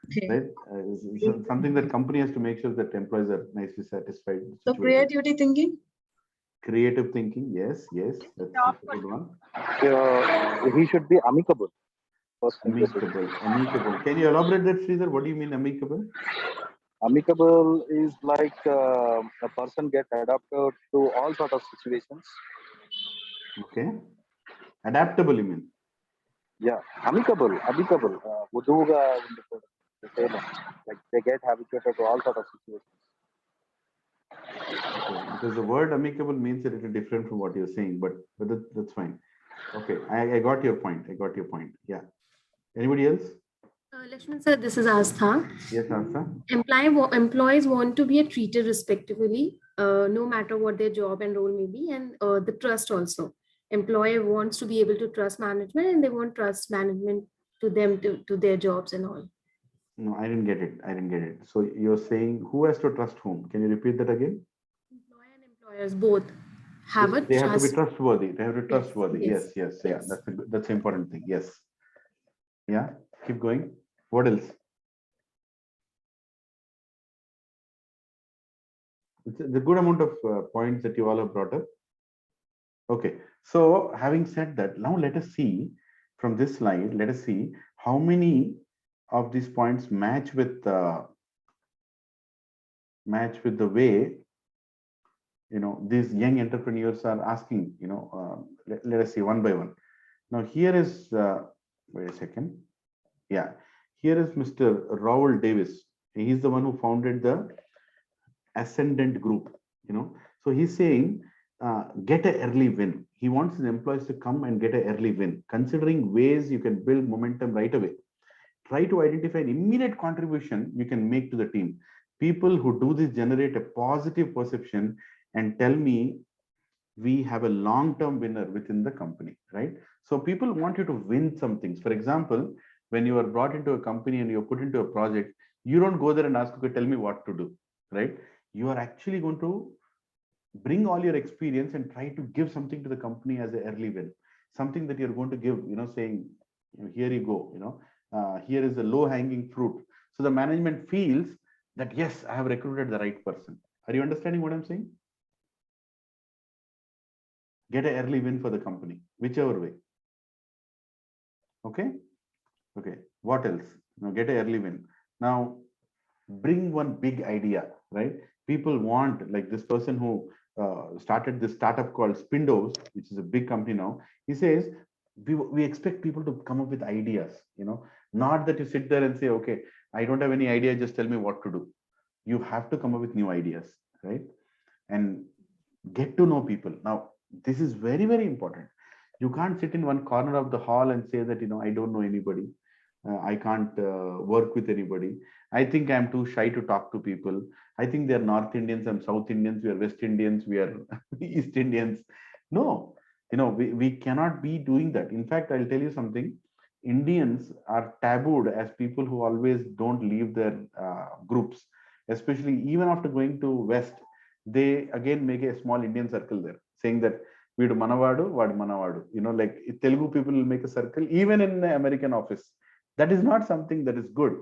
Okay. Right? Something that company has to make sure that employees are nicely satisfied. So creativity thinking. Creative thinking. Yes, that's a good one. He should be amicable. Amicable. Can you elaborate that, Sridhar? What do you mean amicable? Amicable is like a person gets adapted to all sort of situations. Okay. Adaptable, you mean? Yeah, amicable. Like they get habituated to all sort of situations. Okay. Because the word amicable means a little different from what you're saying, but that's fine. Okay, I got your point. Yeah. Anybody else? Laxman sir, this is Astha. Yes, Astha. Employees want to be treated respectively, no matter what their job and role may be, and the trust also. Employer wants to be able to trust management, and they want trust management to them to their jobs and all. No, I didn't get it. So you're saying who has to trust whom? Can you repeat that again? Employer and employers both have a trust. They have to be trustworthy. They have to be trustworthy. Yes. Yeah, that's an important thing. Yes. Yeah. Keep going. What else? It's a good amount of points that you all have brought up. Okay. So having said that, now let us see from this slide. Let us see how many of these points match with the way these young entrepreneurs are asking. Let us see one by one. Now here is wait a second. Yeah, here is Mr. Raul Davis. He's the one who founded the Ascendant Group. So he's saying get an early win. He wants his employees to come and get an early win, considering ways you can build momentum right away. Try to identify an immediate contribution you can make to the team. People who do this generate a positive perception and tell me we have a long-term winner within the company, right? So people want you to win some things. For example, when you are brought into a company and you're put into a project, you don't go there and ask, okay, tell me what to do, right? You are actually going to bring all your experience and try to give something to the company as an early win, something that you're going to give, saying, here you go, here is a low hanging fruit. So the management feels that, yes, I have recruited the right person. Are you understanding what I'm saying? Get an early win for the company, whichever way. Okay. Okay. What else? Get an early win. Now, bring one big idea, right? People want, like this person who started this startup called Spindos, which is a big company now. He says, we expect people to come up with ideas, not that you sit there and say, okay, I don't have any idea, just tell me what to do. You have to come up with new ideas, right? And get to know people. Now, this is very, very important. You can't sit in one corner of the hall and say that, I don't know anybody. I can't work with anybody. I think I'm too shy to talk to people. I think they're North Indians, I'm South Indians, we are West Indians, we are East Indians. No, we cannot be doing that. In fact, I'll tell you something. Indians are tabooed as people who always don't leave their groups, especially even after going to West. They again make a small Indian circle there, saying that Vidu Manavadu, Vadu Manavadu. Like Telugu people will make a circle, even in the American office. That is not something that is good.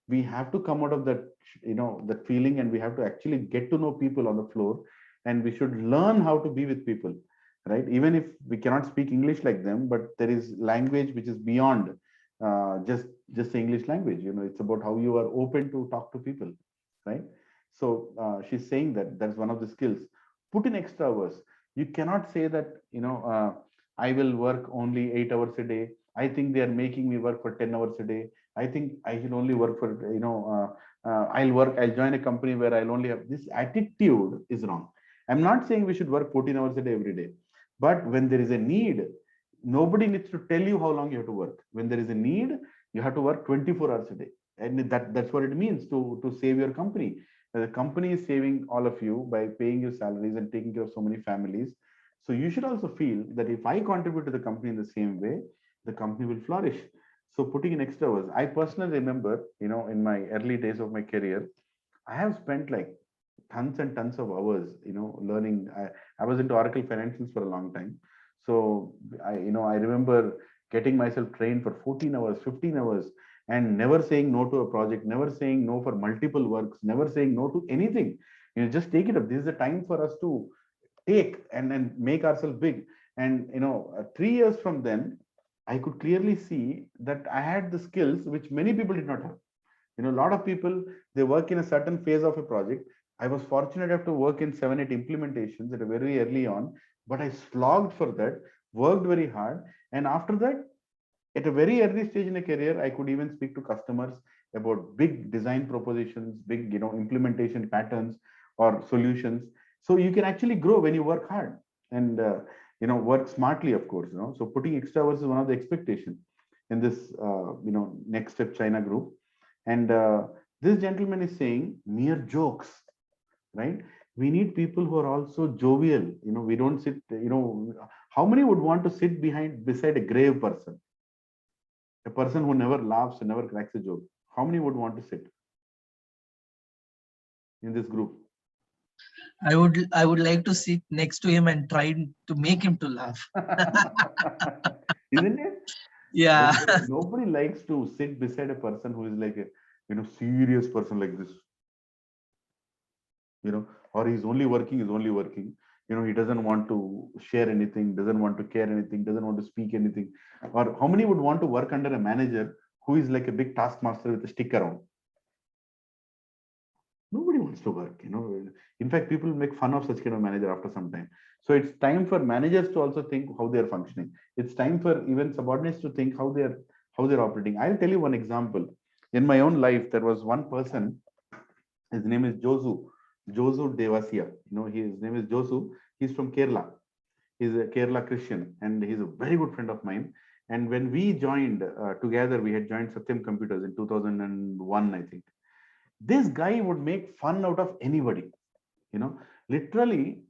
We have to come out of that, that feeling, and we have to actually get to know people on the floor, and we should learn how to be with people, right? Even if we cannot speak English like them, but there is language which is beyond just the English language. It's about how you are open to talk to people, right? So she's saying that that's one of the skills. Put in extra hours. You cannot say that, I will work only 8 hours a day. I think they are making me work for 10 hours a day. I think I should only work for, I'll join a company where I'll only have this attitude is wrong. I'm not saying we should work 14 hours a day every day, but when there is a need, nobody needs to tell you how long you have to work. When there is a need, you have to work 24 hours a day. And that's what it means to save your company. The company is saving all of you by paying your salaries and taking care of so many families. So you should also feel that if I contribute to the company in the same way, the company will flourish. So putting in extra hours. I personally remember, in my early days of my career, I have spent like tons and tons of hours, learning. I was into Oracle Financials for a long time. So I remember getting myself trained for 14 hours, 15 hours, and never saying no to a project, never saying no for multiple works, never saying no to anything. Just take it up. This is the time for us to take and make ourselves big. And 3 years from then, I could clearly see that I had the skills which many people did not have. A lot of people, they work in a certain phase of a project. I was fortunate enough to work in 7-8 implementations at a very early on, but I slogged for that, worked very hard. And after that, at a very early stage in a career, I could even speak to customers about big design propositions, big, implementation patterns or solutions. So you can actually grow when you work hard and, work smartly, of course, So putting extra hours is one of the expectations in this, next step China group. And this gentleman is saying mere jokes, right? We need people who are also jovial. We don't sit, how many would want to sit beside a grave person? A person who never laughs and never cracks a joke. How many would want to sit in this group? I would like to sit next to him and try to make him to laugh. Isn't it? Yeah. Nobody likes to sit beside a person who is like a serious person like this. Or he's only working, he doesn't want to share anything, doesn't want to care anything, doesn't want to speak anything. Or how many would want to work under a manager who is like a big taskmaster with a stick around? Nobody wants to work, In fact, people make fun of such kind of manager after some time. So it's time for managers to also think how they're functioning. It's time for even subordinates to think how they're operating. I'll tell you one example. In my own life, there was one person, his name is Josu Devasia. His name is Josu. He's from Kerala. He's a Kerala Christian, and he's a very good friend of mine. And when we joined together, we had joined Satyam Computers in 2001, I think. This guy would make fun out of anybody. Literally,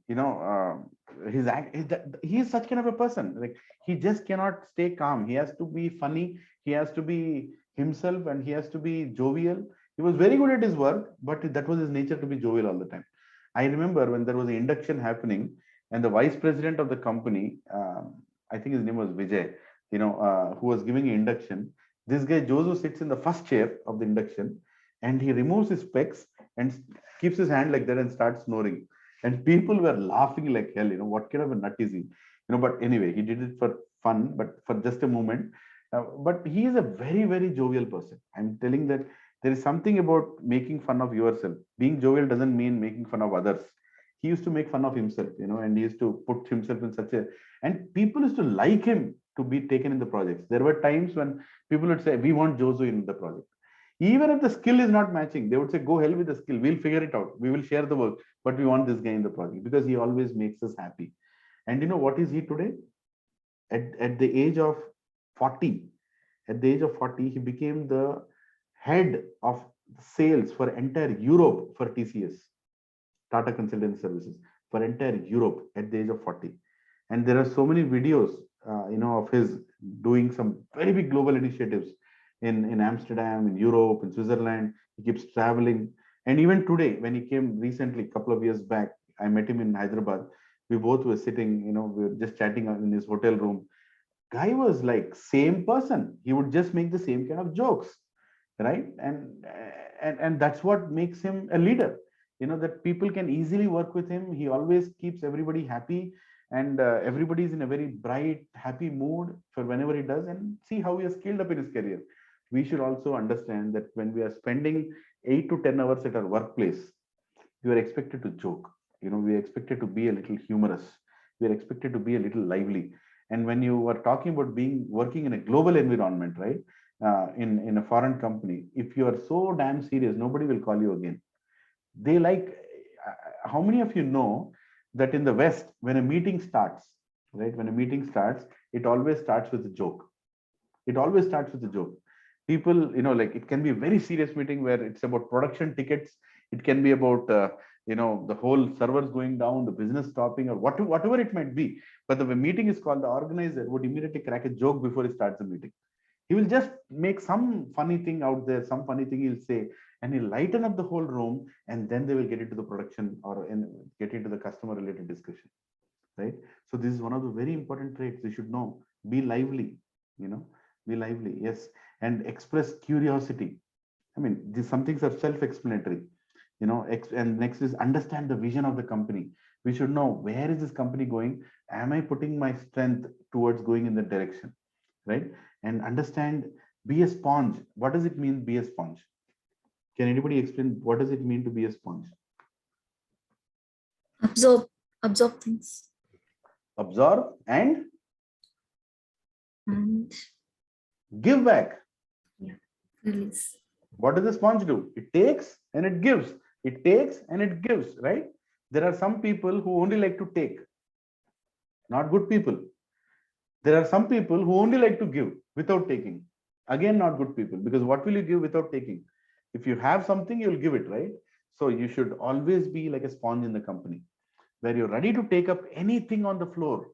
he is such kind of a person. Like, he just cannot stay calm. He has to be funny. He has to be himself, and he has to be jovial. He was very good at his work, but that was his nature, to be jovial all the time. I remember when there was an induction happening, and the vice president of the company, I think his name was Vijay, who was giving an induction. This guy Josu sits in the first chair of the induction, and he removes his specs and keeps his hand like that and starts snoring. And people were laughing like hell. What kind of a nut is he? But anyway, he did it for fun, but for just a moment. But he is a very, very jovial person. I'm telling that there is something about making fun of yourself. Being jovial doesn't mean making fun of others. He used to make fun of himself, and he used to put himself in such a, and people used to like him to be taken in the projects. There were times when people would say, we want Josu in the project. Even if the skill is not matching, they would say, go hell with the skill. We'll figure it out. We will share the work, but we want this guy in the project because he always makes us happy. And what is he today? At the age of 40, he became the head of sales for entire Europe for TCS, Tata Consultancy Services, for entire Europe at the age of 40. And there are so many videos, of his doing some very big global initiatives in Amsterdam, in Europe, in Switzerland. He keeps traveling. And even today, when he came recently, a couple of years back, I met him in Hyderabad. We both were sitting, we were just chatting in his hotel room. Guy was like same person. He would just make the same kind of jokes, right? And that's what makes him a leader. That people can easily work with him. He always keeps everybody happy, and everybody is in a very bright, happy mood for whenever he does. And see how he has scaled up in his career. We should also understand that when we are spending 8 to 10 hours at our workplace, you are expected to joke. We are expected to be a little humorous. We are expected to be a little lively. And when you are talking about working in a global environment, right, in a foreign company, if you are so damn serious, nobody will call you again. They like, how many of you know that in the West, when a meeting starts, right, it always starts with a joke. It always starts with a joke. People, like, it can be a very serious meeting where it's about production tickets. It can be about, the whole servers going down, the business stopping, or whatever it might be. But the meeting is called, the organizer would immediately crack a joke before he starts the meeting. He will just make some funny thing out there, some funny thing he'll say, and he'll lighten up the whole room, and then they will get into the production or get into the customer related discussion, right? So this is one of the very important traits you should know. Be lively, be lively, yes, and express curiosity. I mean, some things are self-explanatory, and next is understand the vision of the company. We should know, where is this company going? Am I putting my strength towards going in that direction, right? And understand, be a sponge. What does it mean, be a sponge? Can anybody explain what does it mean to be a sponge? Absorb things. Absorb and give back. Yeah, release. What does the sponge do? It takes and it gives. It takes and it gives, right? There are some people who only like to take, not good people. There are some people who only like to give without taking. Again, not good people, because what will you give without taking? If you have something, you'll give it, right? So you should always be like a sponge in the company, where you're ready to take up anything on the floor.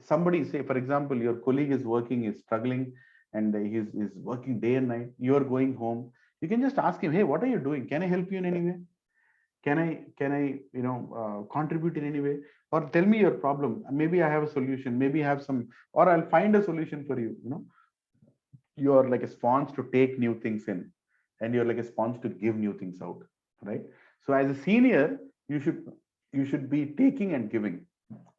Somebody, say, for example, your colleague is working, is struggling, and he's working day and night. You're going home. You can just ask him, hey, what are you doing? Can I help you in any way? Can I contribute in any way? Or tell me your problem. Maybe I have a solution. Maybe I have some, or I'll find a solution for you. You're like a sponge to take new things in, and you're like a sponge to give new things out, right? So as a senior, you should be taking and giving.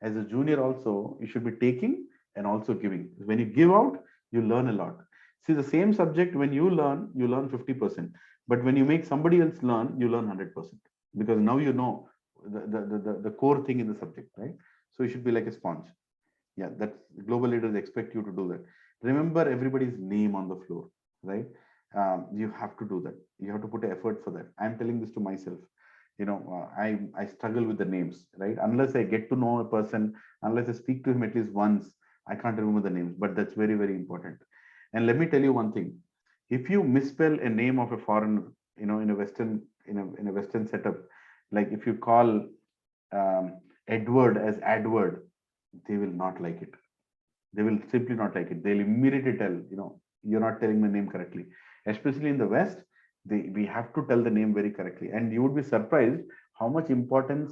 As a junior also, you should be taking and also giving. When you give out, you learn a lot. See, the same subject, when you learn 50%. But when you make somebody else learn, you learn 100%. Because now you know the core thing in the subject, right? So you should be like a sponge. Yeah, that's global leaders expect you to do that. Remember everybody's name on the floor, right? You have to do that. You have to put effort for that. I'm telling this to myself. I struggle with the names, right? Unless I get to know a person, unless I speak to him at least once, I can't remember the names. But that's very, very important. And let me tell you one thing: if you misspell a name of a foreigner, in a Western setup, like if you call Edward as Adward, they will not like it. They will simply not like it. They'll immediately tell, you're not telling my name correctly. Especially in the West, we have to tell the name very correctly. And you would be surprised how much importance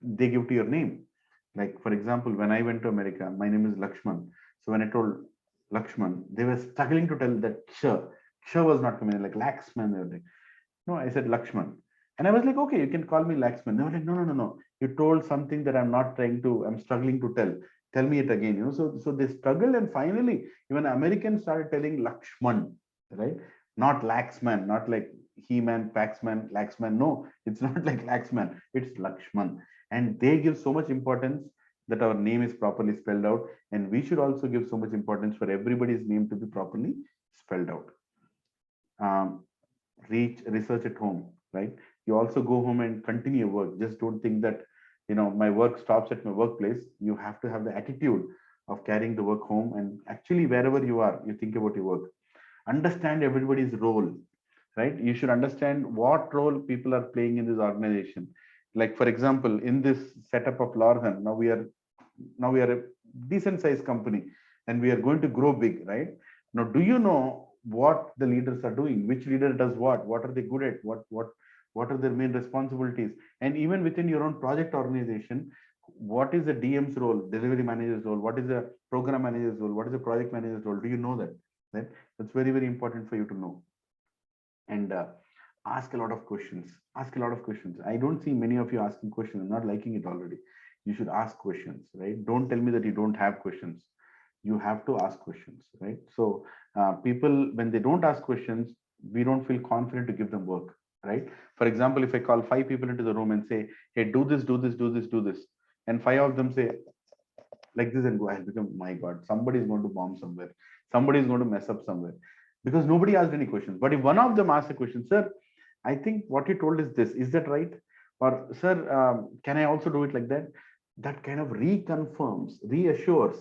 they give to your name. Like, for example, when I went to America, my name is Lakshman. So when I told Lakshman, they were struggling to tell that Ksha was not coming in, like Laxman. They were like, no, I said Lakshman. And I was like, okay, you can call me Laxman. They were like, no. You told something that I'm struggling to tell. Tell me it again. So they struggled, and finally, even Americans started telling Lakshman, right? Not Laxman, not like He-Man, Paxman, Laxman. No, it's not like Laxman, it's Lakshman. And they give so much importance that our name is properly spelled out. And we should also give so much importance for everybody's name to be properly spelled out. Research at home, right? You also go home and continue your work. Just don't think that, my work stops at my workplace. You have to have the attitude of carrying the work home, and actually wherever you are, you think about your work. Understand everybody's role, right? You should understand what role people are playing in this organization. Like, for example, in this setup of Lorhan, now we are a decent sized company, and we are going to grow big, right? Now, do you know what the leaders are doing? Which leader does what are they good at? What are their main responsibilities? And even within your own project organization, what is the DM's role, delivery manager's role? What is the program manager's role? What is the project manager's role? Do you know that? Right? That's very, very important for you to know. And ask a lot of questions. I don't see many of you asking questions. I'm not liking it already. You should ask questions, right? Don't tell me that you don't have questions. You have to ask questions, right? So people, when they don't ask questions, we don't feel confident to give them work, right? For example, if I call 5 people into the room and say, hey, do this, and 5 of them say like this and go, I'll become, my God, somebody is going to bomb somewhere. Somebody is going to mess up somewhere, because nobody asked any questions. But if one of them asks a question, sir, I think what you told is this, is that right? Or sir, can I also do it like that? That kind of reconfirms, reassures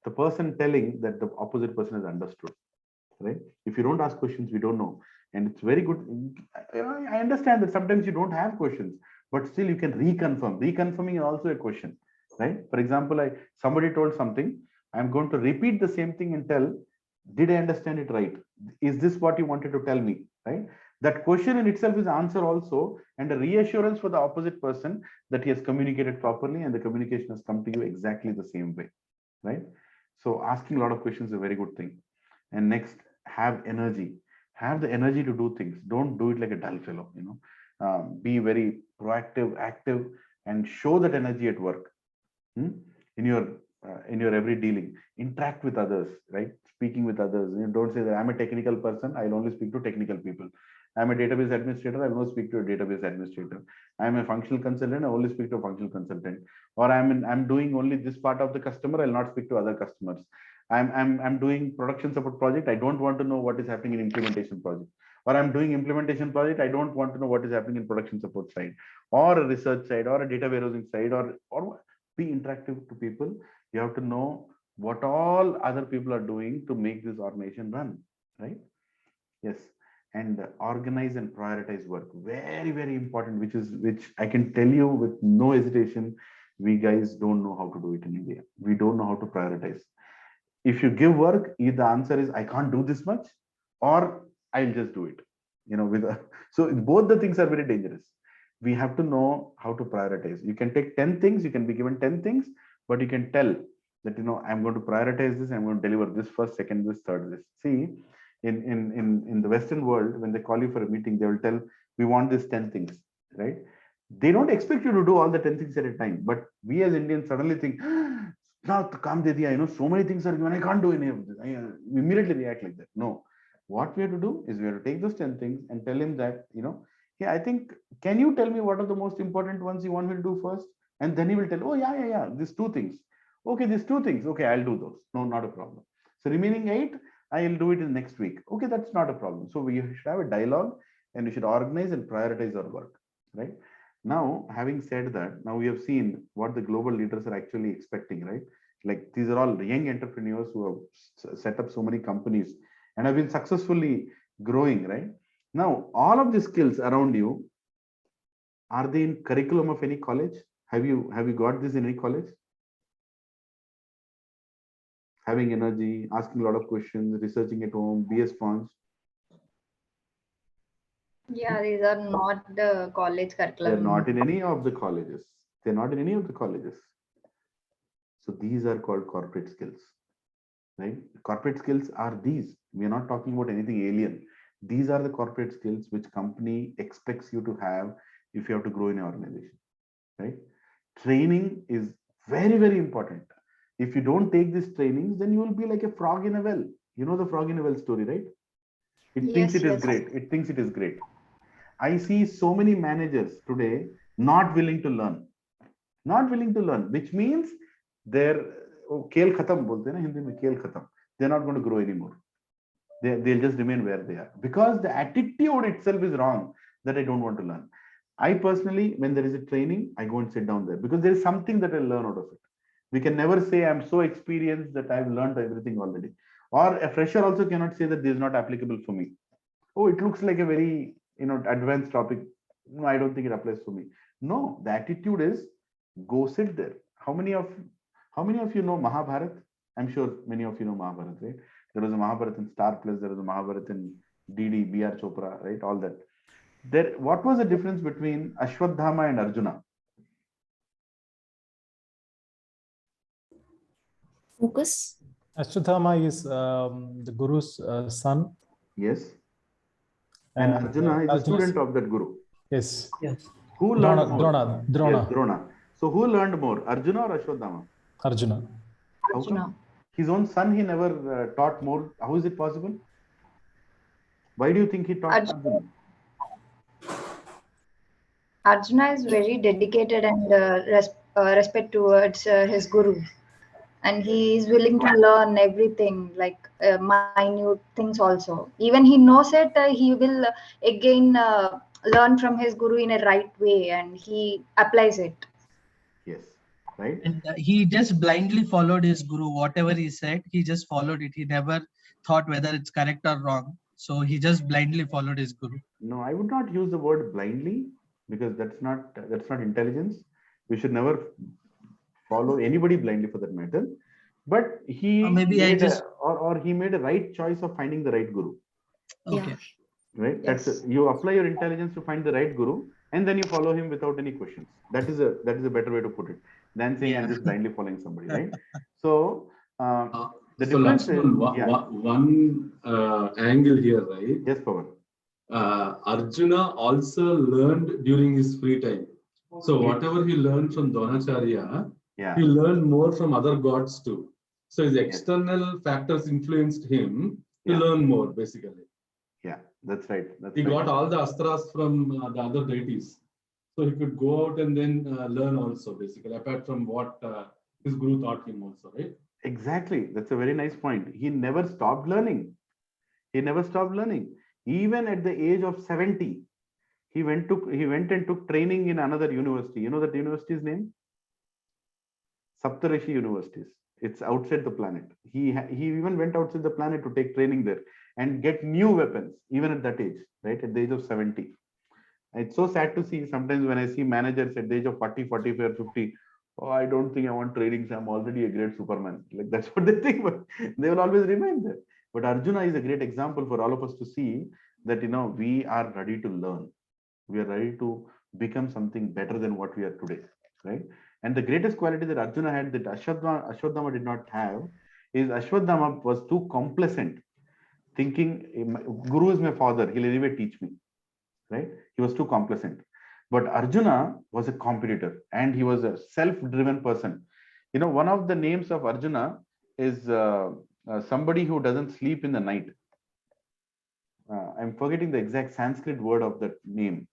the person telling that the opposite person has understood, right? If you don't ask questions, we don't know. And it's very good. I understand that sometimes you don't have questions, but still you can reconfirm. Reconfirming is also a question, right? For example, somebody told something, I'm going to repeat the same thing and tell, did I understand it right? Is this what you wanted to tell me, right? That question in itself is answer also, and a reassurance for the opposite person that he has communicated properly and the communication has come to you exactly the same way, right? So asking a lot of questions is a very good thing. And next, have energy. Have the energy to do things. Don't do it like a dull fellow, be very proactive, active, and show that energy at work. In your every dealing. Interact with others, right? Speaking with others. Don't say that I'm a technical person, I'll only speak to technical people. I'm a database administrator, I will not speak to a database administrator. I'm a functional consultant, I only speak to a functional consultant. Or I'm doing only this part of the customer, I'll not speak to other customers. I'm doing production support project, I don't want to know what is happening in implementation project. Or I'm doing implementation project, I don't want to know what is happening in production support side, or a research side, or a data warehousing side, or be interactive to people. You have to know what all other people are doing to make this organization run, right? Yes. And organize and prioritize work. Very, very important, which I can tell you with no hesitation, we guys don't know how to do it in India. We don't know how to prioritize. If you give work, either the answer is I can't do this much, or I'll just do it. So both the things are very dangerous. We have to know how to prioritize. You can take 10 things, you can be given 10 things, but you can tell that, I'm going to prioritize this, I'm going to deliver this first, second, this, third, this. See, in the Western world, when they call you for a meeting, they will tell, we want these 10 things, right? They don't expect you to do all the 10 things at a time. But we as Indians suddenly think, now Kam de diya, so many things are given, I can't do any of this. We immediately react like that. No. What we have to do is we have to take those 10 things and tell him that, yeah, I think, can you tell me what are the most important ones you want me to do first? And then he will tell, oh, yeah, these 2 things. Okay, these 2 things. Okay, I'll do those. No, not a problem. So remaining 8, I'll do it in next week. Okay, that's not a problem. So we should have a dialogue, and we should organize and prioritize our work, right? Now, having said that, now we have seen what the global leaders are actually expecting, right? Like, these are all young entrepreneurs who have set up so many companies and have been successfully growing, right? Now, all of the skills around you, are they in curriculum of any college? Have you got this in any college? Having energy, asking a lot of questions, researching at home, be a sponge. Yeah, these are not the college curriculum. They're not in any of the colleges. They're not in any of the colleges. So these are called corporate skills, right? Corporate skills are these. We are not talking about anything alien. These are the corporate skills which company expects you to have if you have to grow in your organization, right? Training is very, very important. If you don't take these trainings, then you will be like a frog in a well. You know the frog in a well story, right? It thinks it is great. It thinks it is great. I see so many managers today not willing to learn. Not willing to learn, which means they're खेल खत्म बोलते हैं ना हिंदी में खेल खत्म. They're not going to grow anymore. They'll just remain where they are because the attitude itself is wrong that I don't want to learn. I personally, when there is a training, I go and sit down there because there is something that I learn out of it. We can never say I'm so experienced that I've learned everything already. Or a fresher also cannot say that this is not applicable for me. Oh, it looks like a very advanced topic. No, I don't think it applies for me. No, the attitude is go sit there. How many of you know Mahabharat? I'm sure many of you know Mahabharat, right? There was a Mahabharat in Star Plus, there was a Mahabharat in DD, BR Chopra, right? All that. What was the difference between Ashwadhama and Arjuna? Focus. Ashwadhama is the Guru's son. Yes. And Arjuna is a student of that Guru. Yes. Yes. Who learned more? Drona. Yes, Drona. So who learned more, Arjuna or Ashwadhama? Arjuna. How come? His own son, he never taught more. How is it possible? Why do you think he taught Arjuna? Arjuna is very dedicated and respect towards his guru, and he is willing to learn everything, like minute things also. Even he knows it, he will again learn from his guru in a right way, and he applies it. Yes, right. And he just blindly followed his guru. Whatever he said, he just followed it. He never thought whether it's correct or wrong. So he just blindly followed his guru. No, I would not use the word blindly because that's not intelligence. We should never follow anybody blindly for that matter. But he made a right choice of finding the right guru. Okay. Right. Yes. That's you apply your intelligence to find the right guru, and then you follow him without any questions. That is a better way to put it than saying I'm just blindly following somebody, right? So the difference is one angle here, right? Yes, Pawan. Arjuna also learned during his free time. So whatever he learned from Dronacharya, he learned more from other gods too. So his external factors influenced him to learn more, basically. Yeah, that's right. He got all the astras from the other deities. So he could go out and then learn also, basically, apart from what his guru taught him also, right? Exactly. That's a very nice point. He never stopped learning. Even at the age of 70, he went and took training in another university. You know that university's name? Saptarishi Universities. It's outside the planet. He even went outside the planet to take training there and get new weapons, even at that age, right? At the age of 70. It's so sad to see sometimes when I see managers at the age of 40, 45, 50, oh, I don't think I want trainings. I'm already a great Superman. Like that's what they think, but they will always remain there. But Arjuna is a great example for all of us to see that, we are ready to learn. We are ready to become something better than what we are today, right? And the greatest quality that Arjuna had that Ashwadhama did not have is Ashwadhama was too complacent, thinking, Guru is my father, he'll anyway teach me, right? He was too complacent. But Arjuna was a competitor and he was a self-driven person. One of the names of Arjuna is somebody who doesn't sleep in the night. I'm forgetting the exact Sanskrit word of that name.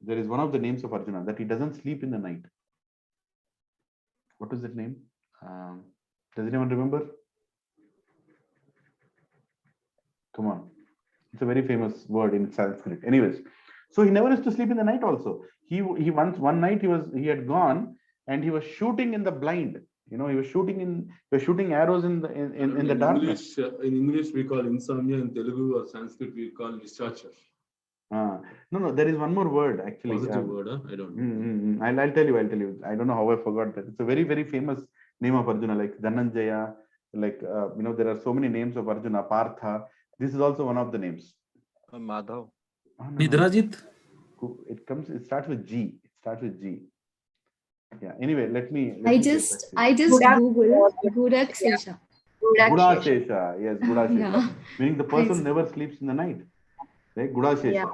There is one of the names of Arjuna that he doesn't sleep in the night. What is that name? Does anyone remember? Come on. It's a very famous word in Sanskrit. Anyways, so he never used to sleep in the night also. One night he had gone and he was shooting in the blind. He was shooting arrows in the darkness. In English, we call insomnia. In Telugu or Sanskrit, we call nischachar. No, there is one more word actually. Positive word, huh? I don't know. I'll tell you. I don't know how I forgot that. It's a very, very famous name of Arjuna, like Dhananjaya. Like there are so many names of Arjuna. Partha. This is also one of the names. Madhav. Oh, no. Nidrajit. It starts with G. It starts with G. Yeah. Anyway, let me I just Google Gudakshesha. Gudashesha. Yes, Gudashesha. Yeah. Meaning the person never sleeps in the night. Right? Gudashesha. Yeah.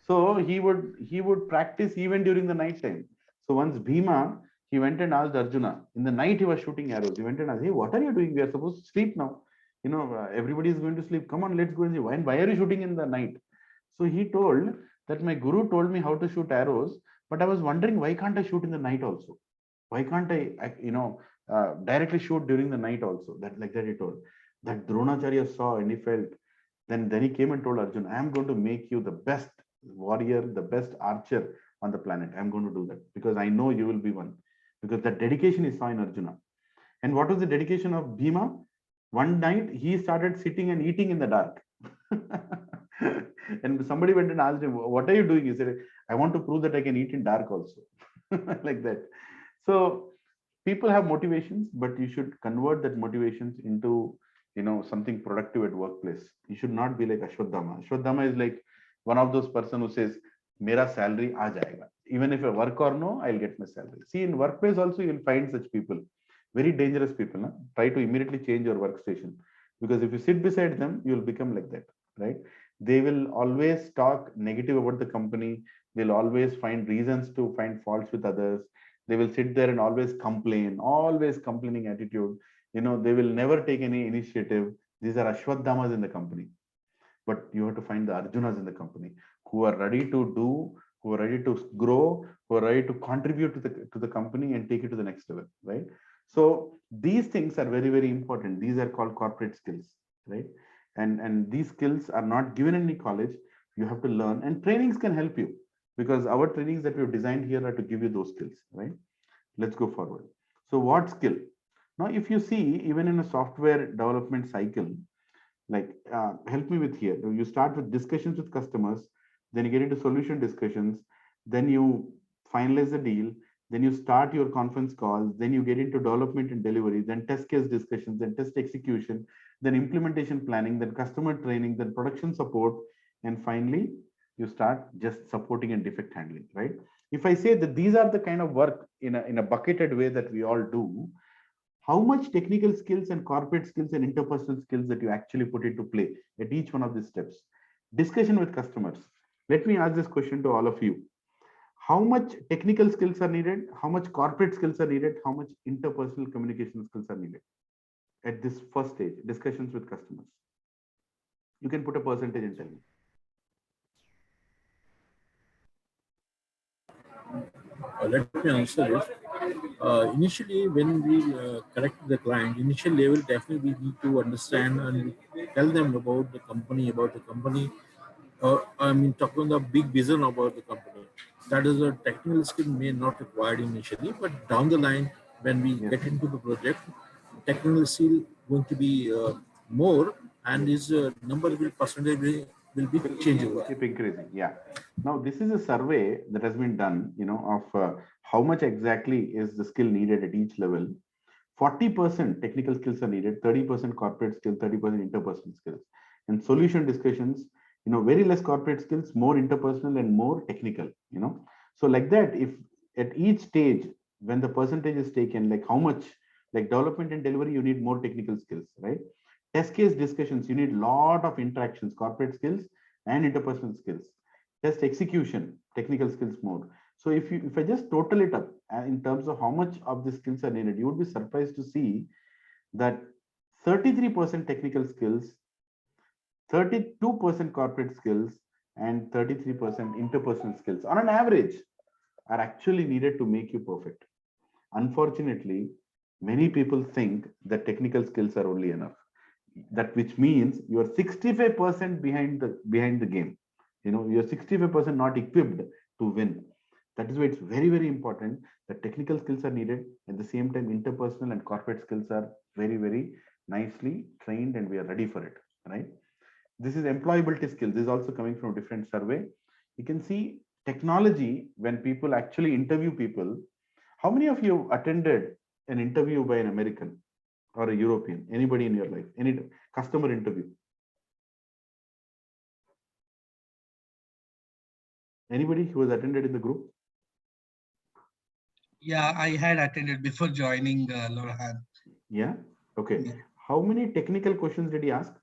So he would practice even during the night time. So once Bhima, he went and asked Arjuna. In the night, he was shooting arrows. He went and asked, "Hey, what are you doing? We are supposed to sleep now. Everybody is going to sleep. Come on, let's go and see. Why are you shooting in the night?" So he told that my guru told me how to shoot arrows, but I was wondering why can't I shoot in the night also? Why can't I directly shoot during the night also? That he told. That Dronacharya saw and he felt. Then he came and told Arjuna, I am going to make you the best warrior, the best archer on the planet. I'm going to do that because I know you will be one. Because that dedication is saw in Arjuna. And what was the dedication of Bhima? One night he started sitting and eating in the dark. And somebody went and asked him, what are you doing? He said, I want to prove that I can eat in dark also. Like that. So people have motivations, but you should convert that motivations into something productive at workplace. You should not be like Ashwadhama. Ashwadhama is like one of those person who says, Mera salary aa jayega. Even if I work or no, I'll get my salary. See, in workplace also, you'll find such people. Very dangerous people. Huh? Try to immediately change your workstation. Because if you sit beside them, you'll become like that, right? They will always talk negative about the company. They'll always find reasons to find faults with others. They will sit there and always complain, always complaining attitude. They will never take any initiative. These are Ashwadhamas in the company. But you have to find the Arjunas in the company who are ready to do, who are ready to grow, who are ready to contribute to the company and take it to the next level, right? So these things are very, very important. These are called corporate skills, right? And these skills are not given in any college. You have to learn, and trainings can help you because our trainings that we've designed here are to give you those skills, right? Let's go forward. So what skill? Now, if you see, even in a software development cycle, like help me with here. You start with discussions with customers, then you get into solution discussions, then you finalize the deal, then you start your conference calls, then you get into development and delivery, then test case discussions, then test execution, then implementation planning, then customer training, then production support, and finally you start just supporting and defect handling, right? If I say that these are the kind of work in a bucketed way that we all do, how much technical skills and corporate skills and interpersonal skills that you actually put into play at each one of these steps? Discussion with customers. Let me ask this question to all of you. How much technical skills are needed? How much corporate skills are needed? How much interpersonal communication skills are needed at this first stage, discussions with customers? You can put a percentage and tell me. Let me answer this. Initially, when we connect the client, initial level definitely we need to understand and tell them about the company, I mean, talking the big vision about the company. That is a technical skill may not required initially, but down the line, when we get into the project, technical skill going to be more, and his number will percentage will be changeable. Keep increasing. Yeah. Now this is a survey that has been done, of how much exactly is the skill needed at each level. 40% technical skills are needed, 30% corporate skill, 30% interpersonal skills. And solution discussions, very less corporate skills, more interpersonal and more technical, So like that, if at each stage, when the percentage is taken, like how much, like development and delivery, you need more technical skills, right? Test case discussions, you need lot of interactions, corporate skills and interpersonal skills. Test execution, technical skills more. So if I just total it up in terms of how much of the skills are needed, you would be surprised to see that 33% technical skills, 32% corporate skills, and 33% interpersonal skills on an average are actually needed to make you perfect. Unfortunately, many people think that technical skills are only enough. That which means you are 65% behind the game. You're 65% not equipped to win. That is why it's very, very important that technical skills are needed. At the same time, interpersonal and corporate skills are very, very nicely trained and we are ready for it, right? This is employability skills. This is also coming from a different survey. you can see technology when people actually interview people. How many of you attended an interview by an American or a European? Anybody in your life? Any customer interview? Anybody who has attended in the group? Yeah, I had attended before joining Lohan. Yeah. Okay. Yeah. How many technical questions did he ask?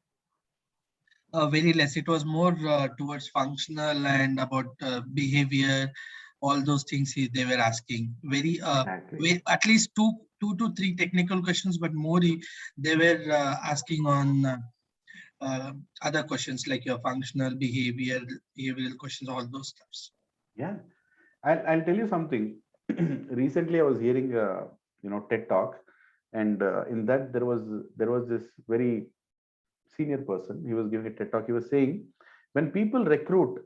Very less. It was more towards functional and about behavior, all those things they were asking. Very, at least two to three technical questions, but more they were asking on other questions like your functional behavioral questions, all those stuffs. Yeah, I'll tell you something. Recently, I was hearing TED talk, and in that there was this very senior person. He was giving a TED talk. He was saying when people recruit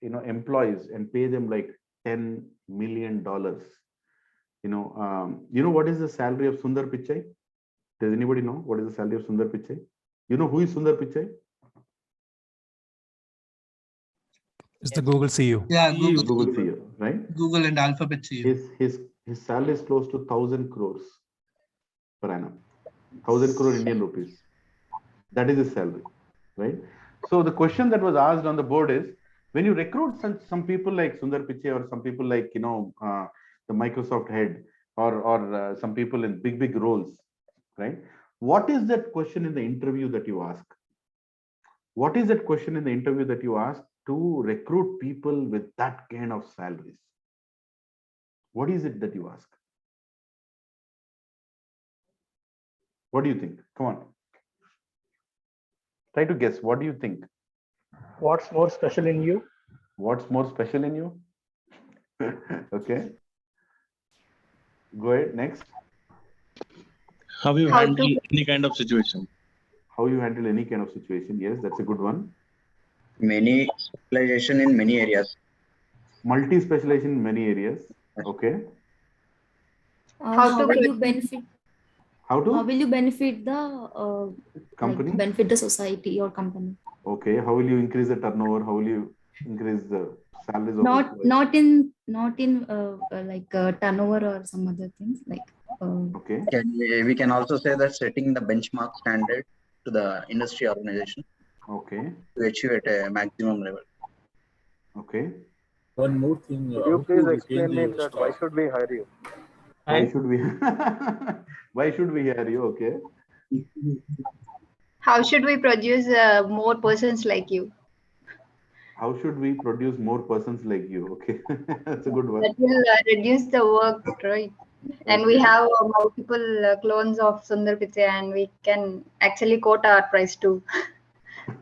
employees and pay them like $10 million, what is the salary of Sundar Pichai? Does anybody know what is the salary of Sundar Pichai? You know who is Sundar Pichai? It's the Google CEO. Yeah, Google CEO, right? Google and Alphabet CEO. His salary is close to 1,000 crores per annum. 1,000 crore Indian rupees. That is his salary, right? So the question that was asked on the board is, when you recruit some people like Sundar Pichai or some people like the Microsoft head or some people in big roles, right? What is that question in the interview that you ask? What is that question in the interview that you ask to recruit people with that kind of salaries? What is it that you ask? What do you think? Come on. Try to guess. What do you think? What's more special in you? What's more special in you? Okay. Go ahead. Next. How you handle any kind of situation? How you handle any kind of situation? Yes, that's a good one. Many specialization in many areas. Multi-specialization in many areas. Okay. How will you benefit? How will you benefit the company? Benefit the society or company? Okay. How will you increase the turnover? How will you increase the salaries of not in turnover or some other things like. Okay. We can also say that setting the benchmark standard to the industry organization. Okay. To achieve at a maximum level. Okay. One more thing. Could you please explain me that why should we hire you? Why should we? Why should we hire you? Okay. How should we produce more persons like you? How should we produce more persons like you? Okay, that's a good one. That will reduce the work, right? And we have multiple clones of Sundar Pichai, and we can actually quote our price too.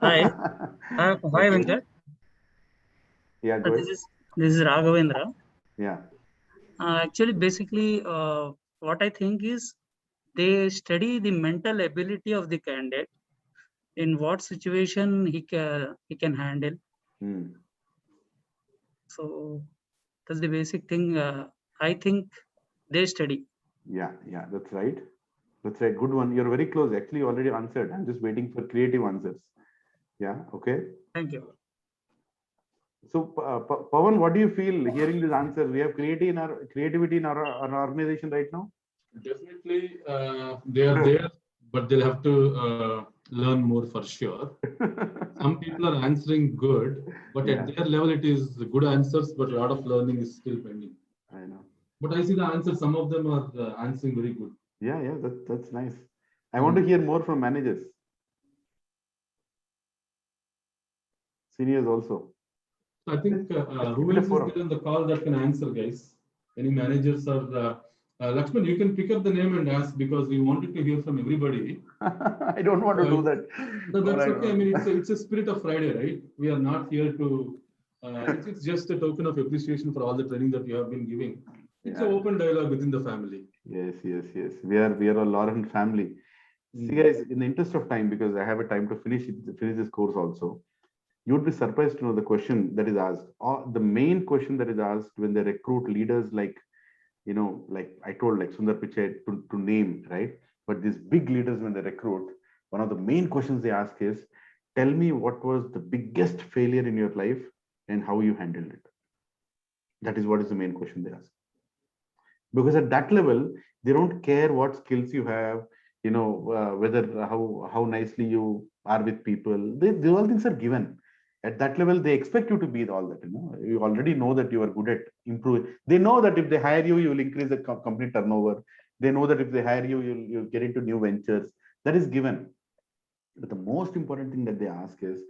Hi, hi, Venkat. Yeah, go ahead. This is Raghavendra. Yeah. Actually, basically, what I think is they study the mental ability of the candidate, in what situation he can handle. So that's the basic thing. I think they study. Yeah, that's right. That's right. Good one. You're very close. Actually, you already answered. I'm just waiting for creative answers. Yeah. Okay. Thank you. So, Pawan, what do you feel hearing these answers? We have creativity in our organization right now. Definitely, they are there, but they'll have to learn more for sure. Some people are answering good, but at their level, it is good answers, but a lot of learning is still pending. I know. But I see the answers. Some of them are answering very good. Yeah, that's nice. I want to hear more from managers, seniors also. I think who else is there on the call that can answer, guys? Any managers or Laxman, you can pick up the name and ask because we wanted to hear from everybody. I don't want to do that. No, that's okay. I mean, it's a spirit of Friday, right? We are not here to. It's just a token of appreciation for all the training that you have been giving. It's an open dialogue within the family. Yes. We are a Lauren family. See, guys, in the interest of time, because I have a time to finish this course also. You would be surprised to know the question that is asked. The main question that is asked when they recruit leaders like I told, like Sundar Pichai to name, right? But these big leaders, when they recruit, one of the main questions they ask is, tell me what was the biggest failure in your life and how you handled it. That is what is the main question they ask. Because at that level, they don't care what skills you have, whether how nicely you are with people. They all things are given. At that level, they expect you to be all that. You already know that you are good at improving. They know that if they hire you, you will increase the company turnover. They know that if they hire you, you'll get into new ventures. That is given. But the most important thing that they ask is,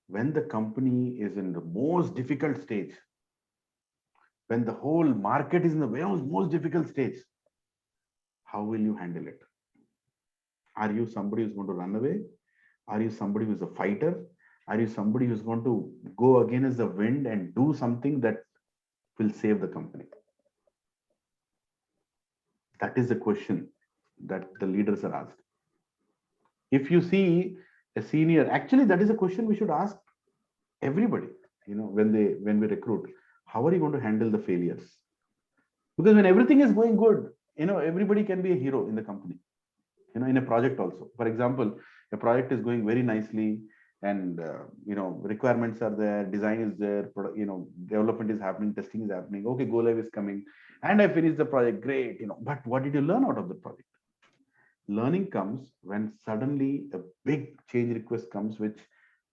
when the company is in the most difficult stage, when the whole market is in the most difficult stage, how will you handle it? Are you somebody who's going to run away? Are you somebody who's a fighter? Are you somebody who's going to go against the wind and do something that will save the company? That is the question that the leaders are asked. If you see a senior, actually that is a question we should ask everybody, when we recruit. How are you going to handle the failures? Because when everything is going good, everybody can be a hero in the company, in a project also. For example, a project is going very nicely, and requirements are there, design is there, development is happening, testing is happening, okay, go live is coming, and I finished the project, great, but what did you learn out of the project? Learning comes when suddenly a big change request comes, which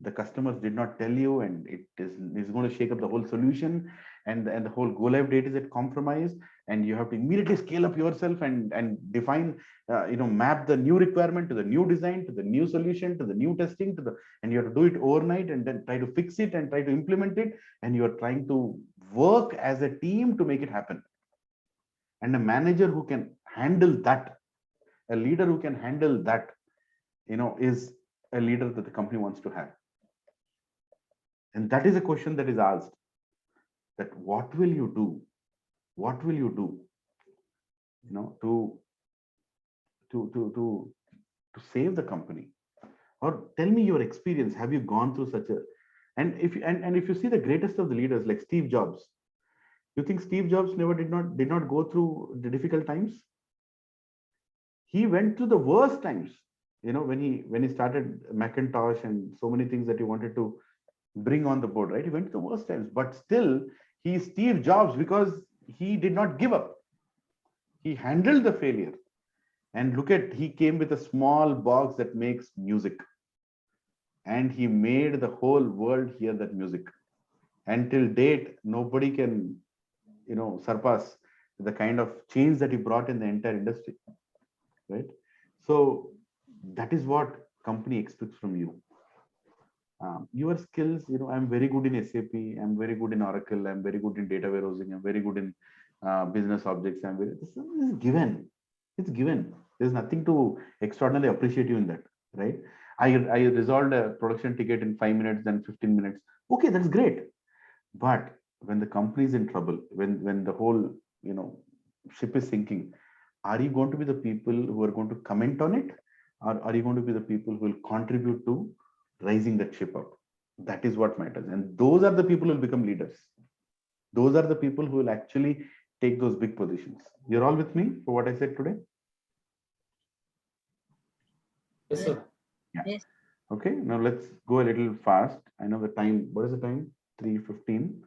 the customers did not tell you, and it is going to shake up the whole solution, and the whole go live date is at compromise, and you have to immediately scale up yourself and define, map the new requirement to the new design, to the new solution, to the new testing, and you have to do it overnight, and then try to fix it and try to implement it, and you are trying to work as a team to make it happen. And a manager who can handle that, a leader who can handle that, is a leader that the company wants to have. And that is a question that is asked, that what will you do? What will you do, to save the company? Or tell me your experience. Have you gone through such a, and if you see the greatest of the leaders like Steve Jobs, you think Steve Jobs did not go through the difficult times? He went through the worst times, when he started Macintosh and so many things that he wanted to bring on the board, right? He went through the worst times, but still he's Steve Jobs because he did not give up. He handled the failure. And look at, he came with a small box that makes music, and he made the whole world hear that music. Until date, nobody can, surpass the kind of change that he brought in the entire industry, right? So that is what company expects from you. Your skills, I'm very good in SAP, I'm very good in Oracle, I'm very good in data warehousing, I'm very good in business objects. This is given. It's given. There's nothing to extraordinarily appreciate you in that, right? I resolved a production ticket in 5 minutes, then 15 minutes. Okay, that's great. But when the company is in trouble, when the whole ship is sinking, are you going to be the people who are going to comment on it, or are you going to be the people who will contribute to rising that ship up? That is what matters. And those are the people who will become leaders. Those are the people who will actually take those big positions. You're all with me for what I said today? Yes, sir. Yeah. Yes. Okay, now let's go a little fast. I know the time. What is the time? 3:15.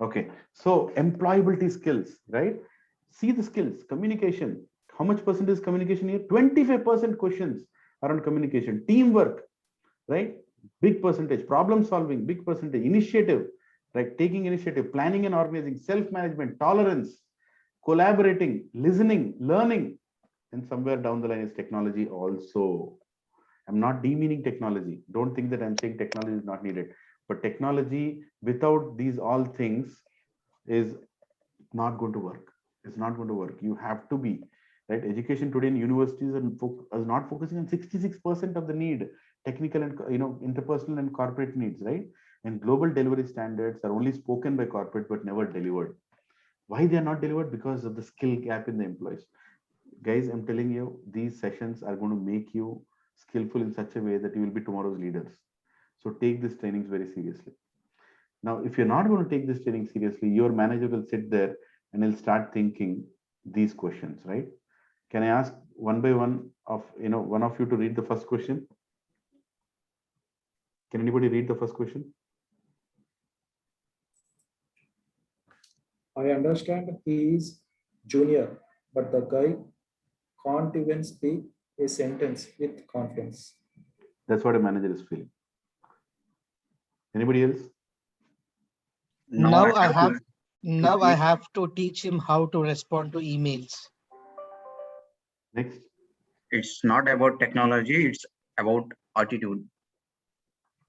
Okay, so employability skills, right? See the skills, communication. How much percent is communication here? 25% questions around communication. Teamwork, right? Big percentage. Problem solving, big percentage. Initiative, right? Taking initiative, planning and organizing, self-management, tolerance, collaborating, listening, learning. And somewhere down the line is technology also. I'm not demeaning technology. Don't think that I'm saying technology is not needed. But technology without these all things is not going to work. It's not going to work. You have to be, right? Education today in universities is not focusing on 66% of the need, technical and interpersonal and corporate needs, right? And global delivery standards are only spoken by corporate but never delivered. Why they are not delivered? Because of the skill gap in the employees. Guys, I'm telling you, these sessions are going to make you skillful in such a way that you will be tomorrow's leaders. So take these trainings very seriously. Now, if you're not going to take this training seriously, your manager will sit there and he'll start thinking these questions, right? Can I ask one by one of one of you to read the first question? Can anybody read the first question? I understand he is junior, but the guy can't even speak a sentence with confidence. That's what a manager is feeling. Anybody else? Now I have to teach him how to respond to emails. Next. It's not about technology, it's about attitude.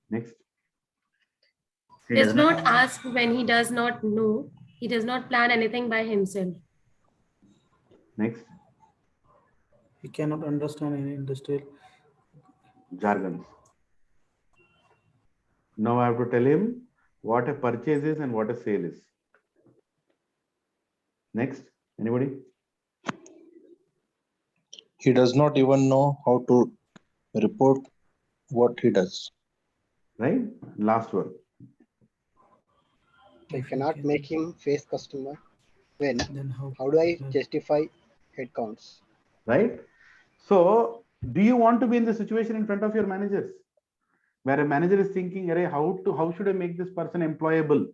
Next. He does not ask when he does not know. He does not plan anything by himself. Next. He cannot understand any industrial jargons. Now I have to tell him what a purchase is and what a sale is. Next, anybody? He does not even know how to report what he does. Right? Last one. I cannot make him face customer. Then how do I justify headcounts? Right? So, do you want to be in the situation in front of your managers, where a manager is thinking, how should I make this person employable?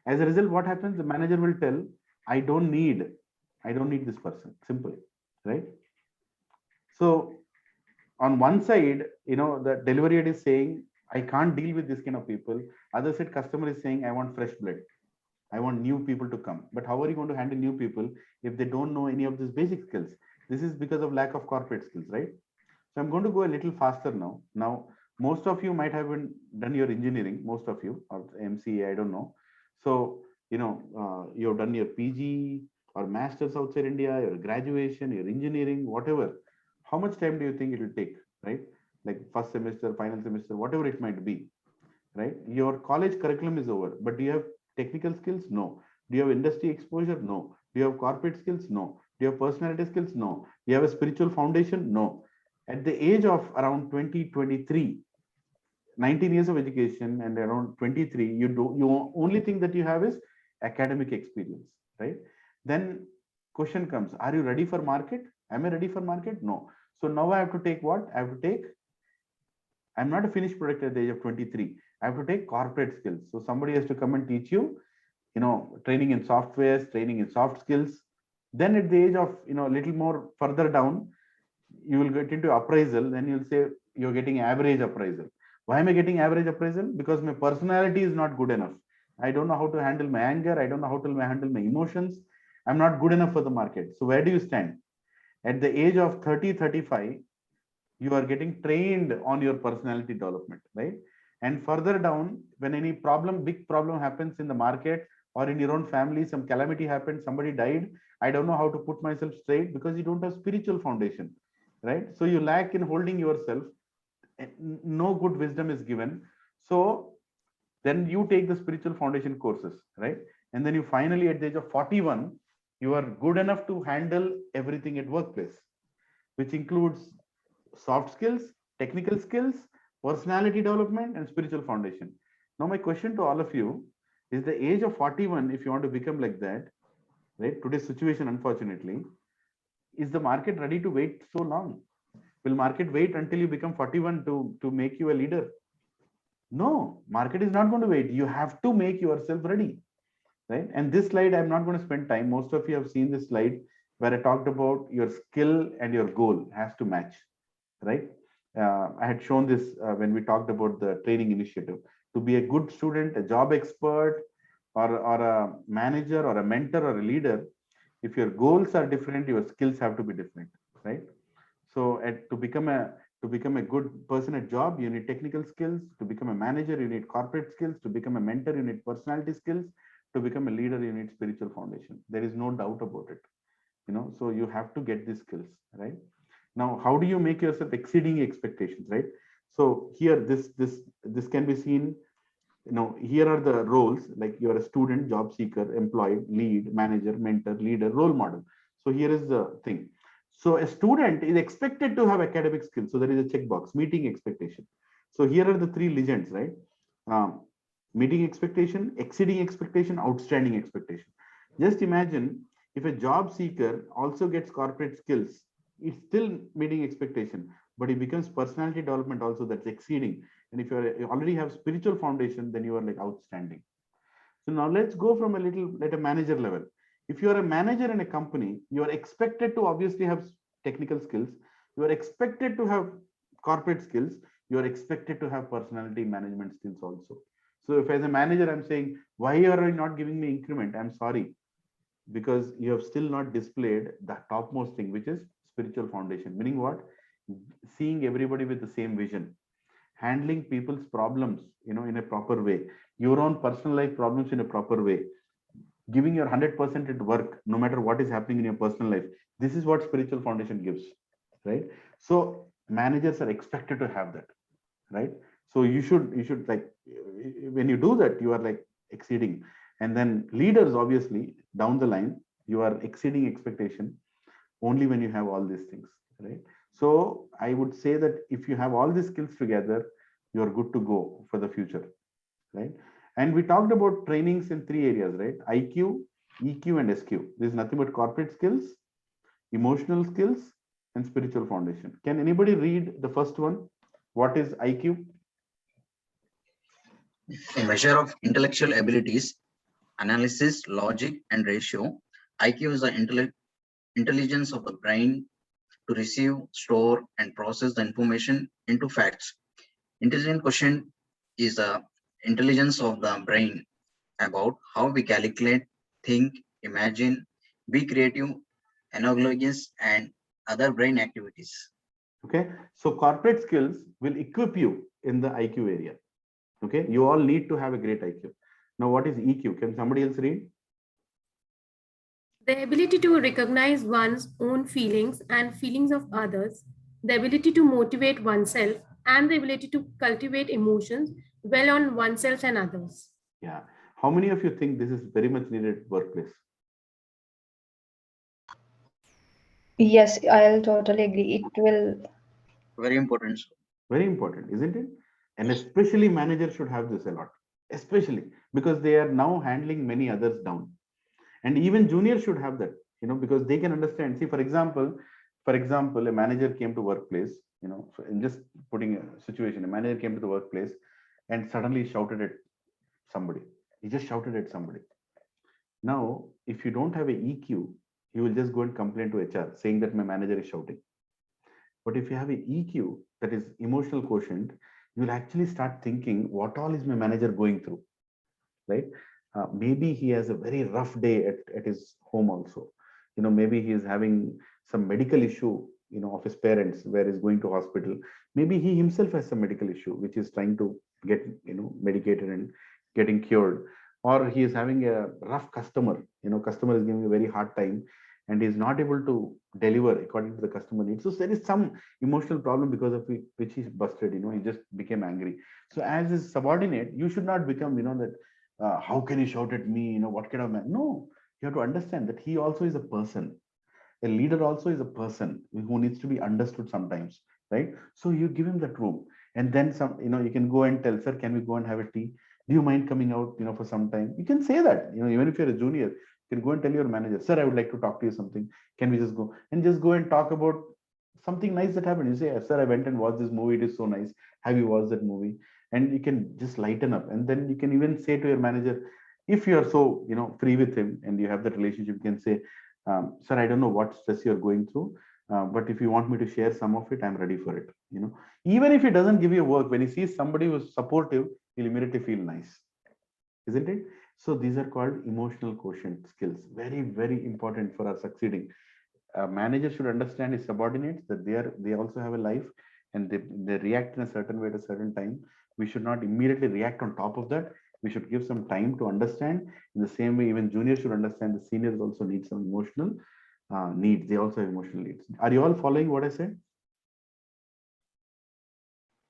As a result, what happens? The manager will tell, I don't need this person. Simple, right? So, on one side, the delivery head is saying, I can't deal with this kind of people. Other side, customer is saying, I want fresh blood. I want new people to come. But how are you going to handle new people if they don't know any of these basic skills? This is because of lack of corporate skills, right? So I'm going to go a little faster now. Now, most of you might have done your engineering, most of you, or MCA, I don't know. So, you've done your PG or master's outside India, your graduation, your engineering, whatever. How much time do you think it will take, right? Like first semester, final semester, whatever it might be, right? Your college curriculum is over, but do you have technical skills? No. Do you have industry exposure? No. Do you have corporate skills? No. Do you have personality skills? No. Do you have a spiritual foundation? No. At the age of around 23, 19 years of education and around 23, you only thing that you have is academic experience, right? Then question comes, are you ready for market? Am I ready for market? No. So now I have to take what? I'm not a finished product at the age of 23. I have to take corporate skills. So somebody has to come and teach you, training in softwares, training in soft skills. Then at the age of, a little more further down, you will get into appraisal. Then you'll say you're getting average appraisal. Why am I getting average appraisal? Because my personality is not good enough. I don't know how to handle my anger. I don't know how to handle my emotions. I'm not good enough for the market. So where do you stand? At the age of 30, 35, you are getting trained on your personality development, right? And further down, when any big problem happens in the market or in your own family, some calamity happened, somebody died, I don't know how to put myself straight because you don't have spiritual foundation, right? So you lack in holding yourself. No good wisdom is given. So then you take the spiritual foundation courses, right? And then you finally at the age of 41, you are good enough to handle everything at workplace, which includes soft skills, technical skills, personality development, and spiritual foundation. Now, my question to all of you is the age of 41, if you want to become like that, right? Today's situation, unfortunately, is the market ready to wait so long? Will market wait until you become 41 to make you a leader? No, market is not going to wait. You have to make yourself ready, right? And this slide, I'm not going to spend time. Most of you have seen this slide where I talked about your skill and your goal has to match, right? I had shown this when we talked about the training initiative. To be a good student, a job expert, or a manager, or a mentor, or a leader, if your goals are different, your skills have to be different, right? So to become a good person at job, you need technical skills. To become a manager, you need corporate skills. To become a mentor, you need personality skills. To become a leader, you need spiritual foundation. There is no doubt about it. So you have to get these skills, right? Now, how do you make yourself exceeding expectations, right? So here, this can be seen. Here are the roles, like you are a student, job seeker, employee, lead, manager, mentor, leader, role model. So here is the thing. So a student is expected to have academic skills. So there is a checkbox, meeting expectation. So here are the three legends, right? Meeting expectation, exceeding expectation, outstanding expectation. Just imagine if a job seeker also gets corporate skills, it's still meeting expectation, but it becomes personality development also, that's exceeding. And if you already have spiritual foundation, then you are like outstanding. So now let's go from a little at a manager level. If you are a manager in a company, you are expected to obviously have technical skills. You are expected to have corporate skills. You are expected to have personality management skills also. So if as a manager, I'm saying, why are you not giving me increment? I'm sorry, because you have still not displayed the topmost thing, which is spiritual foundation. Meaning what? Seeing everybody with the same vision, handling people's problems, in a proper way, your own personal life problems in a proper way, giving your 100% at work, no matter what is happening in your personal life. This is what spiritual foundation gives, right? So managers are expected to have that, right? So you should like, when you do that, you are like exceeding. And then leaders, obviously, down the line, you are exceeding expectation only when you have all these things, right? So I would say that if you have all these skills together, you're good to go for the future, right? And we talked about trainings in 3 areas, right? IQ, EQ, and SQ. This is nothing but corporate skills, emotional skills, and spiritual foundation. Can anybody read the first one? What is IQ? A measure of intellectual abilities, analysis, logic, and ratio. IQ is the intelligence of the brain to receive, store, and process the information into facts. Intelligent quotient is the intelligence of the brain about how we calculate, think, imagine, be creative, analogous, and other brain activities. Okay, so corporate skills will equip you in the IQ area. Okay, you all need to have a great IQ. Now, what is EQ? Can somebody else read? The ability to recognize one's own feelings and feelings of others, the ability to motivate oneself, and the ability to cultivate emotions well on oneself and others. Yeah. How many of you think this is very much needed at workplace? Yes, I'll totally agree. It will. Very important. Very important, isn't it? And especially managers should have this a lot, especially because they are now handling many others down. And even juniors should have that, because they can understand. See, for example, a manager came to workplace, so in just putting a situation, a manager came to the workplace and suddenly shouted at somebody. He just shouted at somebody. Now, if you don't have a EQ, you will just go and complain to HR saying that my manager is shouting. But if you have a EQ, that is emotional quotient, you will actually start thinking, what all is my manager going through, right? Maybe he has a very rough day at his home also. Maybe he is having some medical issue, of his parents where he's going to hospital. Maybe he himself has some medical issue, which is trying to get, medicated and getting cured. Or he is having a rough customer, customer is giving a very hard time and he is not able to deliver according to the customer needs. So there is some emotional problem because of which he's busted, he just became angry. So as his subordinate, you should not become, that how can you shout at me? What kind of man? No, you have to understand that he also is a person. A leader also is a person who needs to be understood sometimes, right? So you give him that room, and then some, you can go and tell, sir, can we go and have a tea? Do you mind coming out, for some time? You can say that, even if you're a junior, you can go and tell your manager, sir, I would like to talk to you something. Can we just go and talk about something nice that happened? You say, sir, I went and watched this movie. It is so nice. Have you watched that movie? And you can just lighten up. And then you can even say to your manager, if you are so, free with him and you have that relationship, you can say, sir, I don't know what stress you're going through, but if you want me to share some of it, I'm ready for it. Even if he doesn't give you work, when he sees somebody who's supportive, he'll immediately feel nice, isn't it? So these are called emotional quotient skills. Very, very important for our succeeding. A manager should understand his subordinates that they also have a life and they react in a certain way at a certain time. We should not immediately react on top of that. We should give some time to understand. In the same way, even juniors should understand the seniors also need some emotional needs. They also have emotional needs. Are you all following what I said?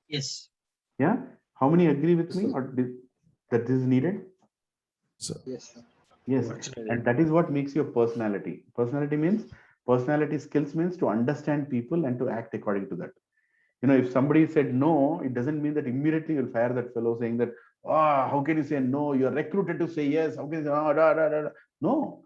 Yes. Yeah. How many agree with me or that this is needed? Yes, sir. Yes. And that is what makes your personality. Personality skills means to understand people and to act according to that. If somebody said no, it doesn't mean that immediately you'll fire that fellow saying that, how can you say no? You're recruited to say yes. How can you say, da, da, da. No,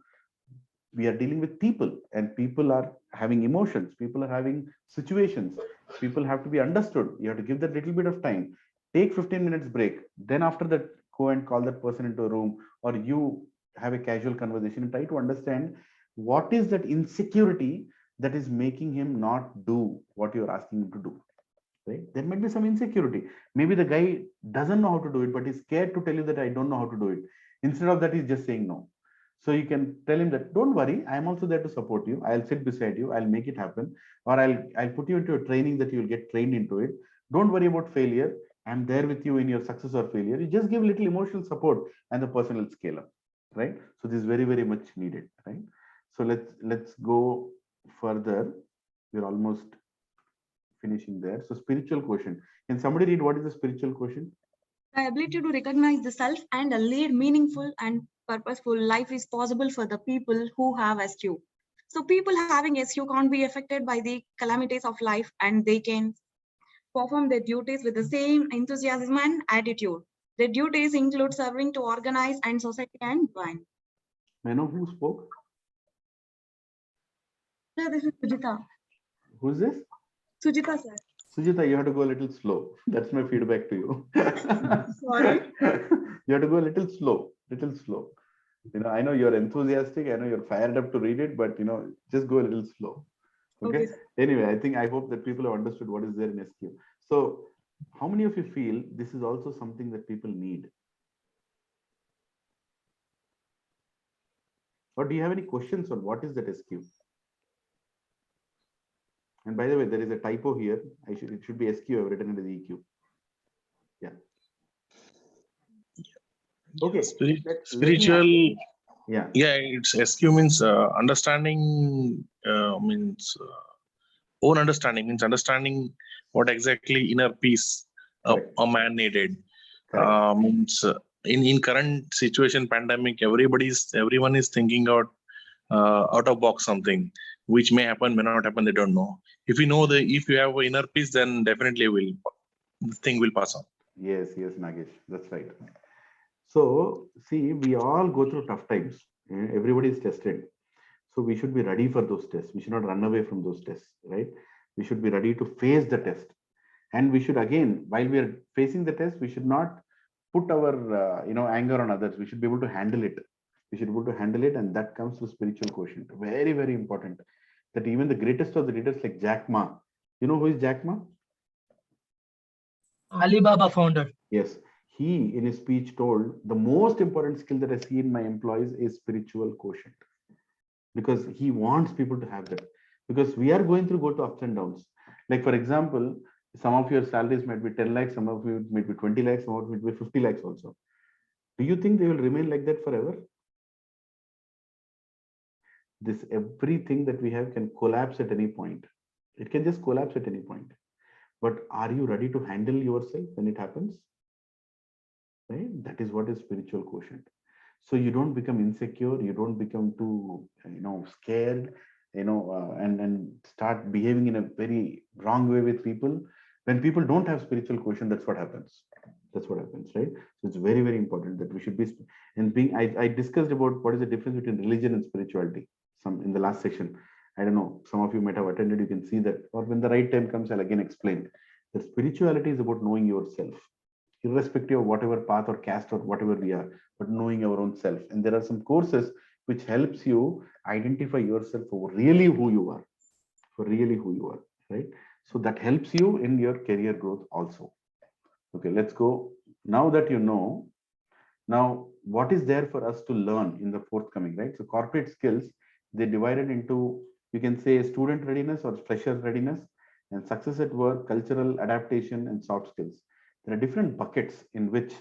we are dealing with people and people are having emotions. People are having situations. People have to be understood. You have to give that little bit of time. Take 15 minutes break. Then after that go and call that person into a room, or you have a casual conversation and try to understand what is that insecurity that is making him not do what you're asking him to do. Right? There might be some insecurity. Maybe the guy doesn't know how to do it, but he's scared to tell you that I don't know how to do it. Instead of that, he's just saying no. So you can tell him that, don't worry, I'm also there to support you. I'll sit beside you. I'll make it happen. Or I'll put you into a training that you'll get trained into it. Don't worry about failure. I'm there with you in your success or failure. You just give little emotional support and the person will scale up. Right? So this is very, very much needed. Right? So let's go further. We're almost finishing there. So spiritual quotient. Can somebody read what is the spiritual quotient? The ability to recognize the self and lead meaningful and purposeful life is possible for the people who have SQ. So people having SQ can't be affected by the calamities of life, and they can perform their duties with the same enthusiasm and attitude. Their duties include serving to organize and society and divine. May I know who spoke? Sir, this is Sujita. Who's this? Sujita, sir. Sujita, you have to go a little slow. That's my feedback to you. Sorry. You have to go a little slow, little slow. You know, I know you're enthusiastic. I know you're fired up to read it, but you know, just go a little slow. Okay. Anyway, I hope that people have understood what is there in SQ. So, how many of you feel this is also something that people need? Or do you have any questions on what is that SQ? And by the way, there is a typo here. It should be SQ. I've written it as EQ. Yeah. Okay. Spiritual. Yeah. Yeah, it's SQ means understanding. Means own understanding, means understanding what exactly inner peace a man needed. Means in current situation, pandemic, everyone is thinking out of box something which may happen, may not happen. They don't know. If if you have inner peace, then definitely this thing will pass on. Yes, Nagesh, that's right. So see, we all go through tough times. Everybody is tested. So we should be ready for those tests. We should not run away from those tests, right? We should be ready to face the test. And we should, again, while we are facing the test, we should not put our anger on others. We should be able to handle it. We should be able to handle it, and that comes to spiritual quotient. Very, very important. That even the greatest of the leaders like Jack Ma. You know who is Jack Ma? Alibaba founder. Yes. He, in his speech, told the most important skill that I see in my employees is spiritual quotient. Because he wants people to have that. Because we are going through ups and downs. Like, for example, some of your salaries might be 10 lakhs, some of you might be 20 lakhs, some of you might be 50 lakhs also. Do you think they will remain like that forever? Everything that we have can collapse at any point. It can just collapse at any point. But are you ready to handle yourself when it happens? Right? That is what is spiritual quotient. So you don't become insecure, you don't become too, scared, and start behaving in a very wrong way with people. When people don't have spiritual quotient, that's what happens. That's what happens, right? So it's very, very important that we should be, I discussed about what is the difference between religion and spirituality in the last section. I don't know, some of you might have attended, you can see that, or when the right time comes, I'll again explain. That spirituality is about knowing yourself, irrespective of whatever path or caste or whatever we are, but knowing our own self. And there are some courses which helps you identify yourself for really who you are, right? So that helps you in your career growth also. Okay, let's go. Now that you know, now what is there for us to learn in the forthcoming, right? So corporate skills, they divided into, you can say, student readiness or fresher readiness, and success at work, cultural adaptation, and soft skills. There are different buckets in which,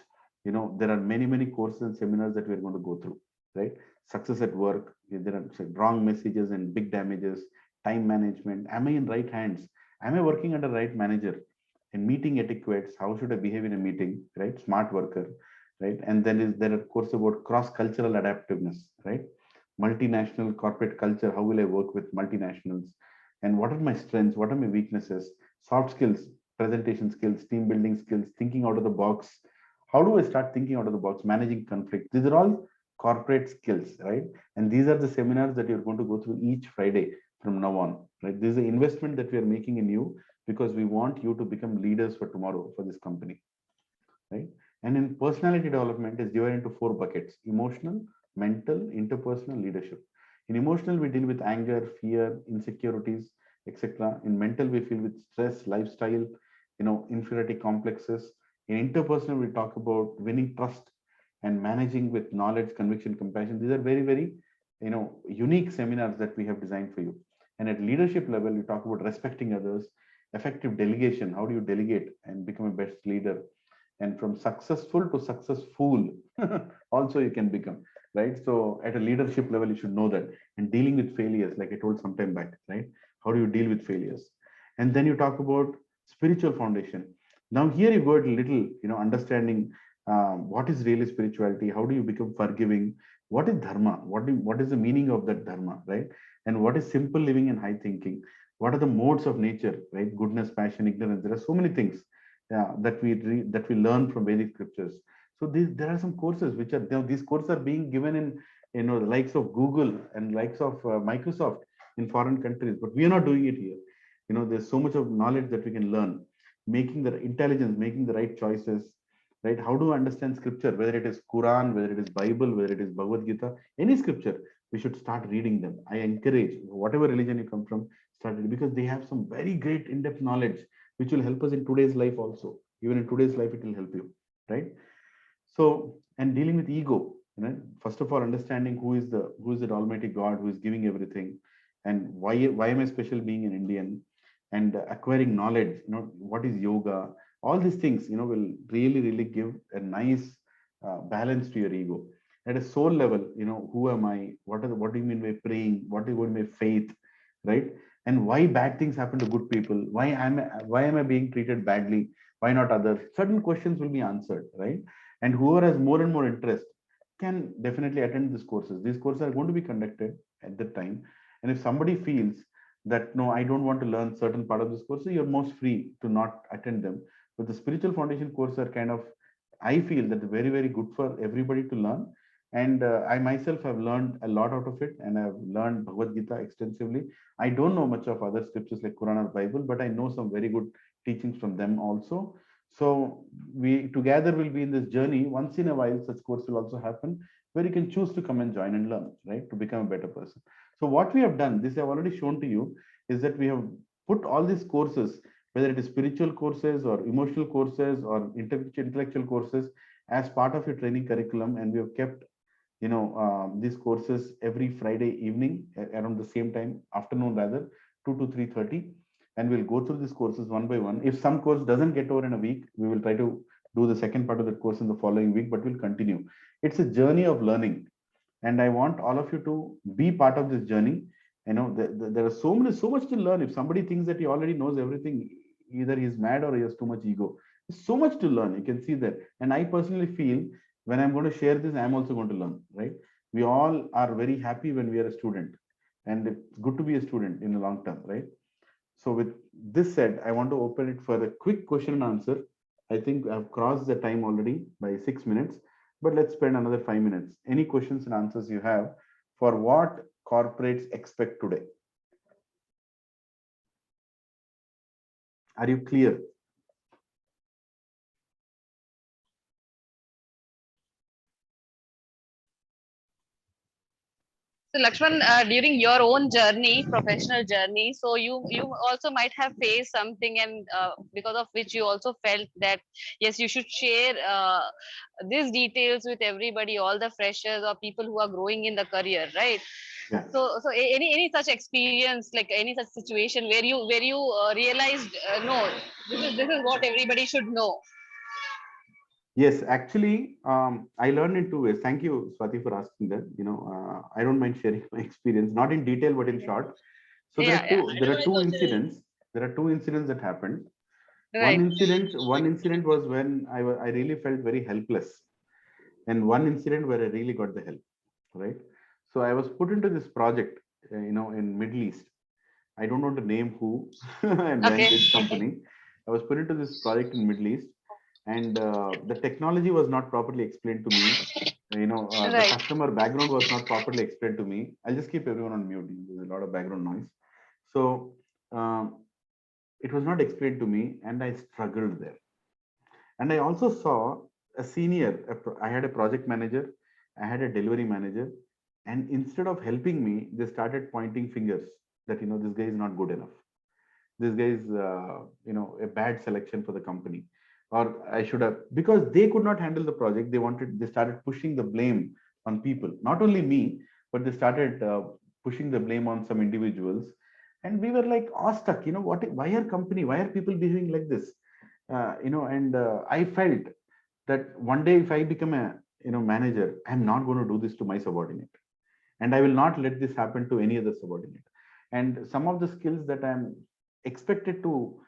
there are many, many courses and seminars that we're going to go through, right? Success at work, there are wrong messages and big damages, time management. Am I in right hands? Am I working under right manager? And meeting etiquettes, how should I behave in a meeting, right? Smart worker, right? And then there are courses about cross-cultural adaptiveness, right? Multinational corporate culture, how will I work with multinationals? And what are my strengths? What are my weaknesses? Soft skills, presentation skills, team building skills, thinking out of the box. How do I start thinking out of the box? Managing conflict. These are all corporate skills, right? And these are the seminars that you're going to go through each Friday from now on, right? This is an investment that we are making in you because we want you to become leaders for tomorrow for this company, right? And in personality development is divided into 4 buckets: emotional, mental, interpersonal, leadership. In emotional, we deal with anger, fear, insecurities, etc. In mental, we feel with stress, lifestyle, inferiority complexes. In interpersonal, we talk about winning trust and managing with knowledge, conviction, compassion. These are very, very, unique seminars that we have designed for you. And at leadership level, we talk about respecting others, effective delegation. How do you delegate and become a best leader? And from successful to successful, also you can become, right? So at a leadership level, you should know that. And dealing with failures, like I told some time back, right? How do you deal with failures? And then you talk about spiritual foundation. Now here you go a little, understanding what is really spirituality, how do you become forgiving, what is dharma, what is the meaning of that dharma, right? And what is simple living and high thinking, what are the modes of nature, right? Goodness, passion, ignorance. There are so many things that we learn from Vedic scriptures. So there are some courses which are, these courses are being given in the likes of Google and likes of Microsoft in foreign countries, but we are not doing it here. There's so much of knowledge that we can learn, making the intelligence, making the right choices, right? How to understand scripture, whether it is Quran, whether it is Bible, whether it is Bhagavad Gita, any scripture, we should start reading them. I encourage whatever religion you come from, start reading, because they have some very great in-depth knowledge which will help us in today's life also. Even in today's life, it will help you, right? So, and dealing with ego, first of all, understanding who is the Almighty God who is giving everything, and why am I special being an Indian, and acquiring knowledge, what is yoga, all these things, will really give a nice balance to your ego. At a soul level, who am I? What do you mean by praying? What do you mean by faith, right? And why bad things happen to good people? Why am I being treated badly? Why not others? Certain questions will be answered, right? And whoever has more and more interest can definitely attend these courses. These courses are going to be conducted at that time. And if somebody feels that, no, I don't want to learn certain part of this course, so you're most free to not attend them. But the spiritual foundation course are kind of, I feel that very, very good for everybody to learn. And I myself have learned a lot out of it, and I've learned Bhagavad Gita extensively. I don't know much of other scriptures like Quran or Bible, but I know some very good teachings from them also. So we together will be in this journey. Once in a while, such course will also happen where you can choose to come and join and learn, right? To become a better person. So what we have done, this I've already shown to you, is that we have put all these courses, whether it is spiritual courses or emotional courses or intellectual courses, as part of your training curriculum. And we have kept these courses every Friday evening around the same time, afternoon rather, 2 to 3:30. And we'll go through these courses one by one. If some course doesn't get over in a week, we will try to do the second part of the course in the following week, but we'll continue. It's a journey of learning. And I want all of you to be part of this journey. There are so much to learn. If somebody thinks that he already knows everything, either he's mad or he has too much ego. There's so much to learn. You can see that. And I personally feel when I'm going to share this, I'm also going to learn, right? We all are very happy when we are a student, and it's good to be a student in the long term, right? So with this said, I want to open it for a quick question and answer. I think I've crossed the time already by 6 minutes, but let's spend another 5 minutes. Any questions and answers you have for what corporates expect today? Are you clear? So Lakshman, during your own journey, professional journey, so you also might have faced something, and because of which you also felt that yes, you should share these details with everybody, all the freshers or people who are growing in the career, right? Yeah. So any such experience, like any such situation where you realized no, this is what everybody should know. Yes, actually, I learned in 2 ways. Thank you, Swati, for asking that. I don't mind sharing my experience, not in detail, but in short. So there are two incidents. There are 2 incidents that happened. Right. One incident was when I really felt very helpless, and one incident where I really got the help. Right. So I was put into this project, in Middle East. I don't want to name who and when, which company. I was put into this project in Middle East, and the technology was not properly explained to me. The customer background was not properly explained to me. I'll just keep everyone on mute. There's a lot of background noise. So it was not explained to me, and I struggled there. And I also saw a senior, I had a project manager, I had a delivery manager, and instead of helping me, they started pointing fingers that, this guy is not good enough. This guy is, a bad selection for the company, or I should have, because they could not handle the project. They started pushing the blame on people, not only me, but they started pushing the blame on some individuals. And we were like awestruck, why are people behaving like this? And I felt that one day if I become a manager, I'm not going to do this to my subordinate, and I will not let this happen to any other subordinate. And some of the skills that I'm expected to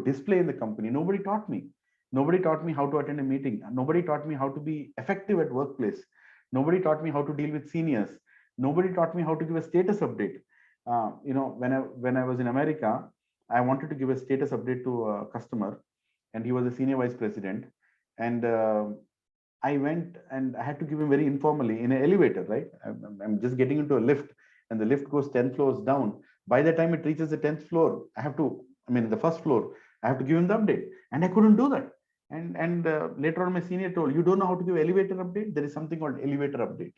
display in the company, nobody taught me how to attend a meeting, nobody taught me how to be effective at workplace, nobody taught me how to deal with seniors, nobody taught me how to give a status update. When I was in America, I wanted to give a status update to a customer, and he was a senior vice president. And I went and I had to give him very informally in an elevator, right? I'm just getting into a lift, and the lift goes 10 floors down. By the time it reaches the 10th floor, the first floor, I have to give him the update, and I couldn't do that. And later on, my senior told, you don't know how to give elevator update? There is something called elevator update.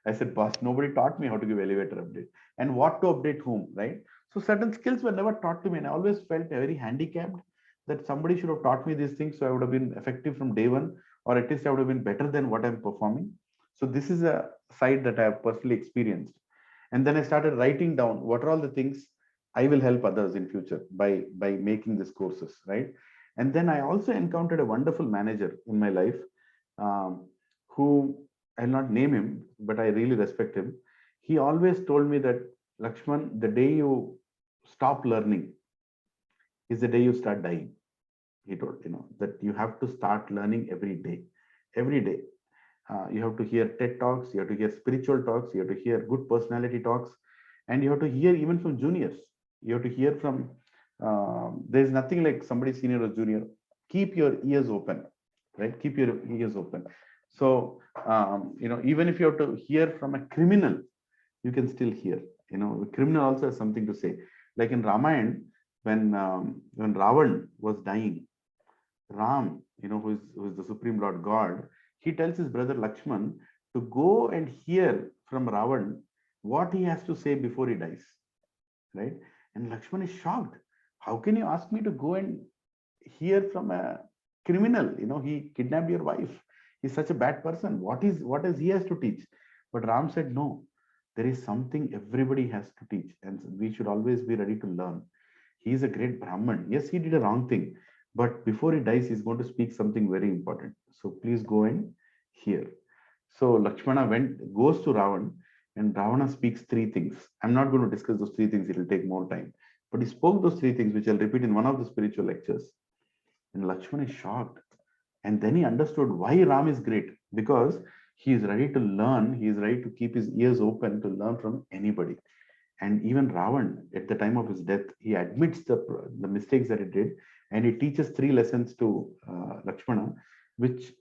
I said, boss, nobody taught me how to give elevator update and what to update whom, right? So certain skills were never taught to me, and I always felt very handicapped that somebody should have taught me these things, so I would have been effective from day one, or at least I would have been better than what I'm performing. So this is a side that I have personally experienced. And then I started writing down what are all the things I will help others in future by making these courses, right? And then I also encountered a wonderful manager in my life, who I'll not name him, but I really respect him. He always told me that, Lakshman, the day you stop learning is the day you start dying. He told, that you have to start learning every day. Every day. You have to hear TED Talks, you have to hear spiritual talks, you have to hear good personality talks, and you have to hear even from juniors. You have to hear from, there's nothing like somebody senior or junior. Keep your ears open, right? Keep your ears open. So, even if you have to hear from a criminal, you can still hear. A criminal also has something to say. Like in Ramayana, when Ravan was dying, Ram, who is the Supreme Lord God, he tells his brother Lakshman to go and hear from Ravan what he has to say before he dies, right? And Lakshman is shocked. How can you ask me to go and hear from a criminal? He kidnapped your wife. He's such a bad person. What does he has to teach? But Ram said, no, there is something everybody has to teach, and we should always be ready to learn. He is a great Brahman. Yes, he did a wrong thing, but before he dies, he's going to speak something very important. So please go and hear. So Lakshmana goes to Ravan, and Ravana speaks three things. I'm not going to discuss those three things. It will take more time. But he spoke those three things, which I'll repeat in one of the spiritual lectures. And Lakshmana is shocked. And then he understood why Ram is great, because he is ready to learn. He is ready to keep his ears open to learn from anybody. And even Ravan, at the time of his death, he admits the mistakes that he did, and he teaches three lessons to Lakshmana, which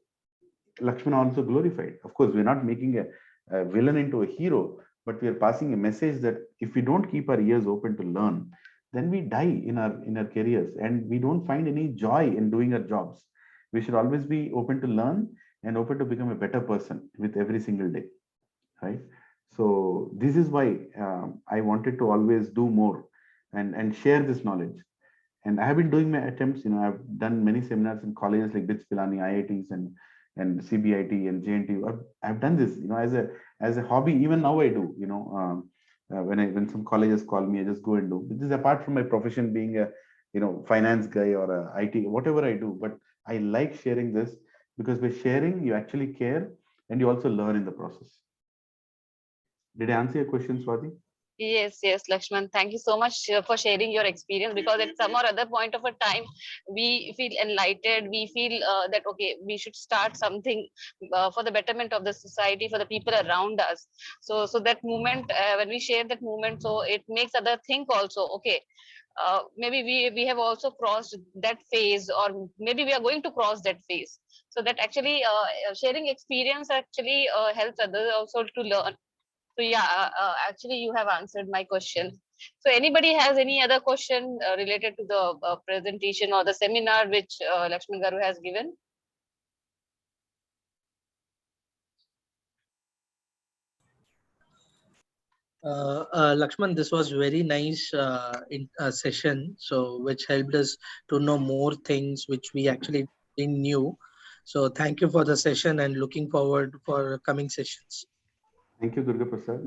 Lakshmana also glorified. Of course, we're not making a villain into a hero, but we are passing a message that if we don't keep our ears open to learn, then we die in our careers, and we don't find any joy in doing our jobs. We should always be open to learn and open to become a better person with every single day, right? So this is why I wanted to always do more and share this knowledge. And I have been doing my attempts. I've done many seminars in colleges like BITS, Pilani, IITs, and CBIT and JNT. I've done this, as a hobby. Even now I do. When some colleges call me, I just go and do. This is apart from my profession being a finance guy or a IT, whatever I do. But I like sharing this, because by sharing, you actually care and you also learn in the process. Did I answer your question, Swati? Yes, Lakshman. Thank you so much for sharing your experience, because at some or other point of a time, we feel enlightened. We feel that, okay, we should start something for the betterment of the society, for the people around us. So that moment, when we share that moment, so it makes other think also, okay, maybe we have also crossed that phase, or maybe we are going to cross that phase. So that actually sharing experience actually helps others also to learn. So yeah, actually you have answered my question. So anybody has any other question related to the presentation or the seminar which Lakshman Garu has given? Lakshman, this was very nice session, so which helped us to know more things which we actually didn't knew. So thank you for the session and looking forward for coming sessions. Thank you, Durga Prasad.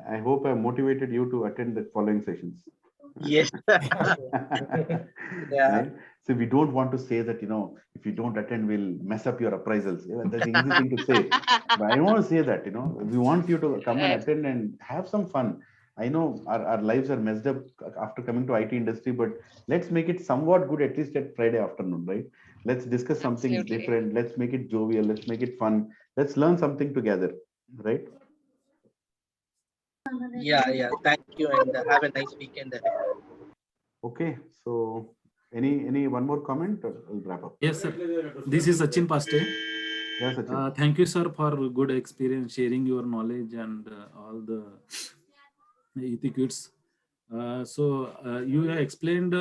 I hope I motivated you to attend the following sessions. Yes. Yeah. Right? So we don't want to say that, if you don't attend, we'll mess up your appraisals. Yeah, that's an easy thing to say. But I don't want to say that, we want you to come and attend and have some fun. I know our lives are messed up after coming to IT industry, but let's make it somewhat good at least at Friday afternoon, right? Let's discuss something Absolutely. different. Let's make it jovial. Let's make it fun. Let's learn something together, right? Yeah. Thank you and have a nice weekend ahead. Okay, so any one more comment? I'll wrap up. Yes, sir. This is Sachin Paste. Yes, Sachin. Thank you, sir, for good experience, sharing your knowledge and all the etiquettes. You have explained,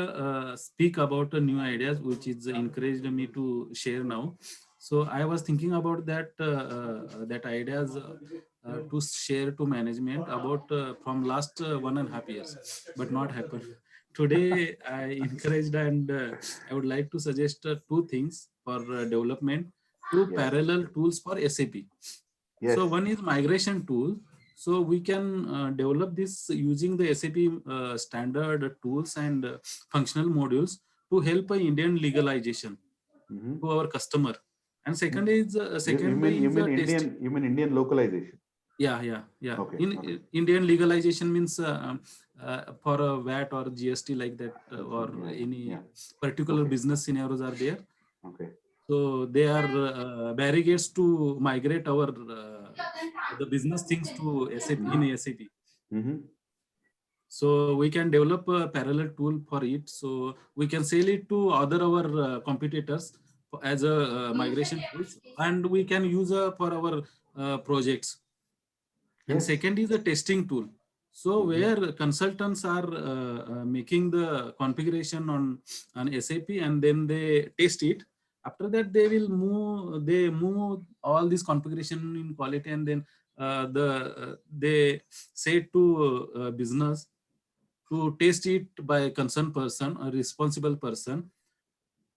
speak about new ideas, which is encouraged me to share now. So I was thinking about that ideas to share to management about from last 1.5 years, but not happen. Today I encouraged and I would like to suggest two things for development, two parallel tools for SAP. Yes. So one is migration tool. So we can develop this using the SAP standard tools and functional modules to help Indian legalization to our customer. And second is you mean Indian localization? Yeah. Okay. Indian legalization means for a VAT or GST like that, or any particular business scenarios are there. Okay. So they are barricades to migrate our the business things to SAP in SAP. So we can develop a parallel tool for it. So we can sell it to other our competitors as a migration tools, and we can use for our projects. And second is a testing tool. So where consultants are making the configuration on SAP and then they test it. After that, they will move all this configuration in quality, and then they say to business to test it by a concerned person, a responsible person.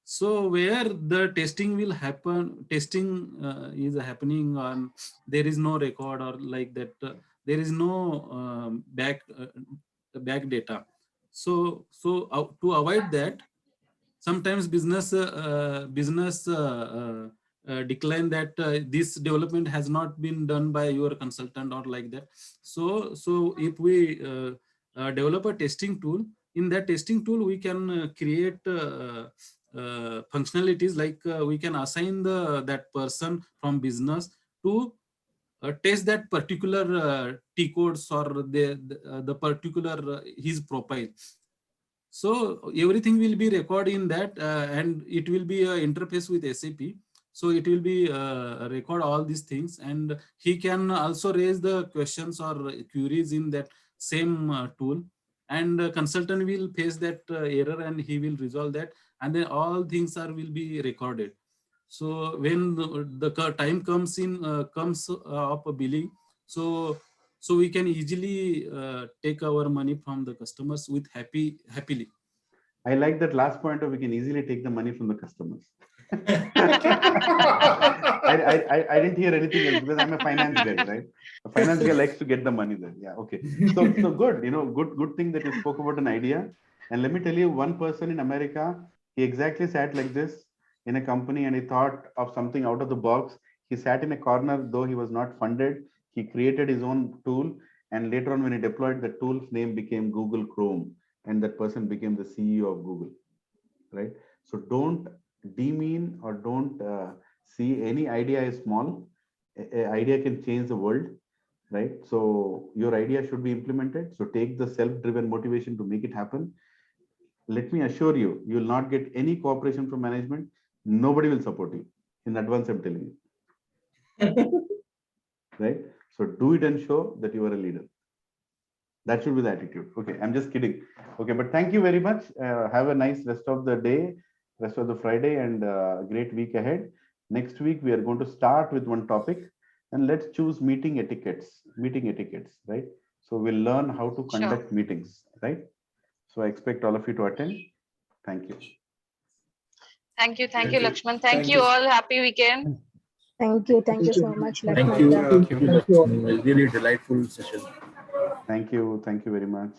So where the testing will happen, testing is happening on, there is no record or like that. There is no back data. So to avoid that, sometimes business decline that this development has not been done by your consultant or like that. So if we develop a testing tool, in that testing tool we can create functionalities like we can assign that person from business to test that particular T codes or the particular his profile. So everything will be recorded in that, and it will be an interface with SAP. So it will be record all these things, and he can also raise the questions or queries in that same tool, and consultant will face that error and he will resolve that, and then all things will be recorded. So when the time comes of billing, so we can easily take our money from the customers with happily. I like that last point of we can easily take the money from the customers. I didn't hear anything else because I'm a finance guy, right? A finance guy likes to get the money there. Yeah, okay. So good, good thing that you spoke about an idea. And let me tell you, one person in America, he exactly sat like this in a company and he thought of something out of the box. He sat in a corner, though he was not funded. He created his own tool. And later on, when he deployed, the tool's name became Google Chrome. And that person became the CEO of Google, right? So don't demean or don't see any idea is small. An idea can change the world, right? So your idea should be implemented. So take the self-driven motivation to make it happen. Let me assure you, you will not get any cooperation from management. Nobody will support you. In advance, I'm telling you. Right? So do it and show that you are a leader. That should be the attitude. Okay, I'm just kidding. Okay, but thank you very much. Have a nice rest of the day, rest of the Friday, and a great week ahead. Next week, we are going to start with one topic, and let's choose meeting etiquettes, right? So we'll learn how to conduct meetings, right? So I expect all of you to attend. Thank you. Thank you, Laxman. Thank you all. Happy weekend. Thank you so much, Thank Laxman. you. Really delightful session. Thank you very much.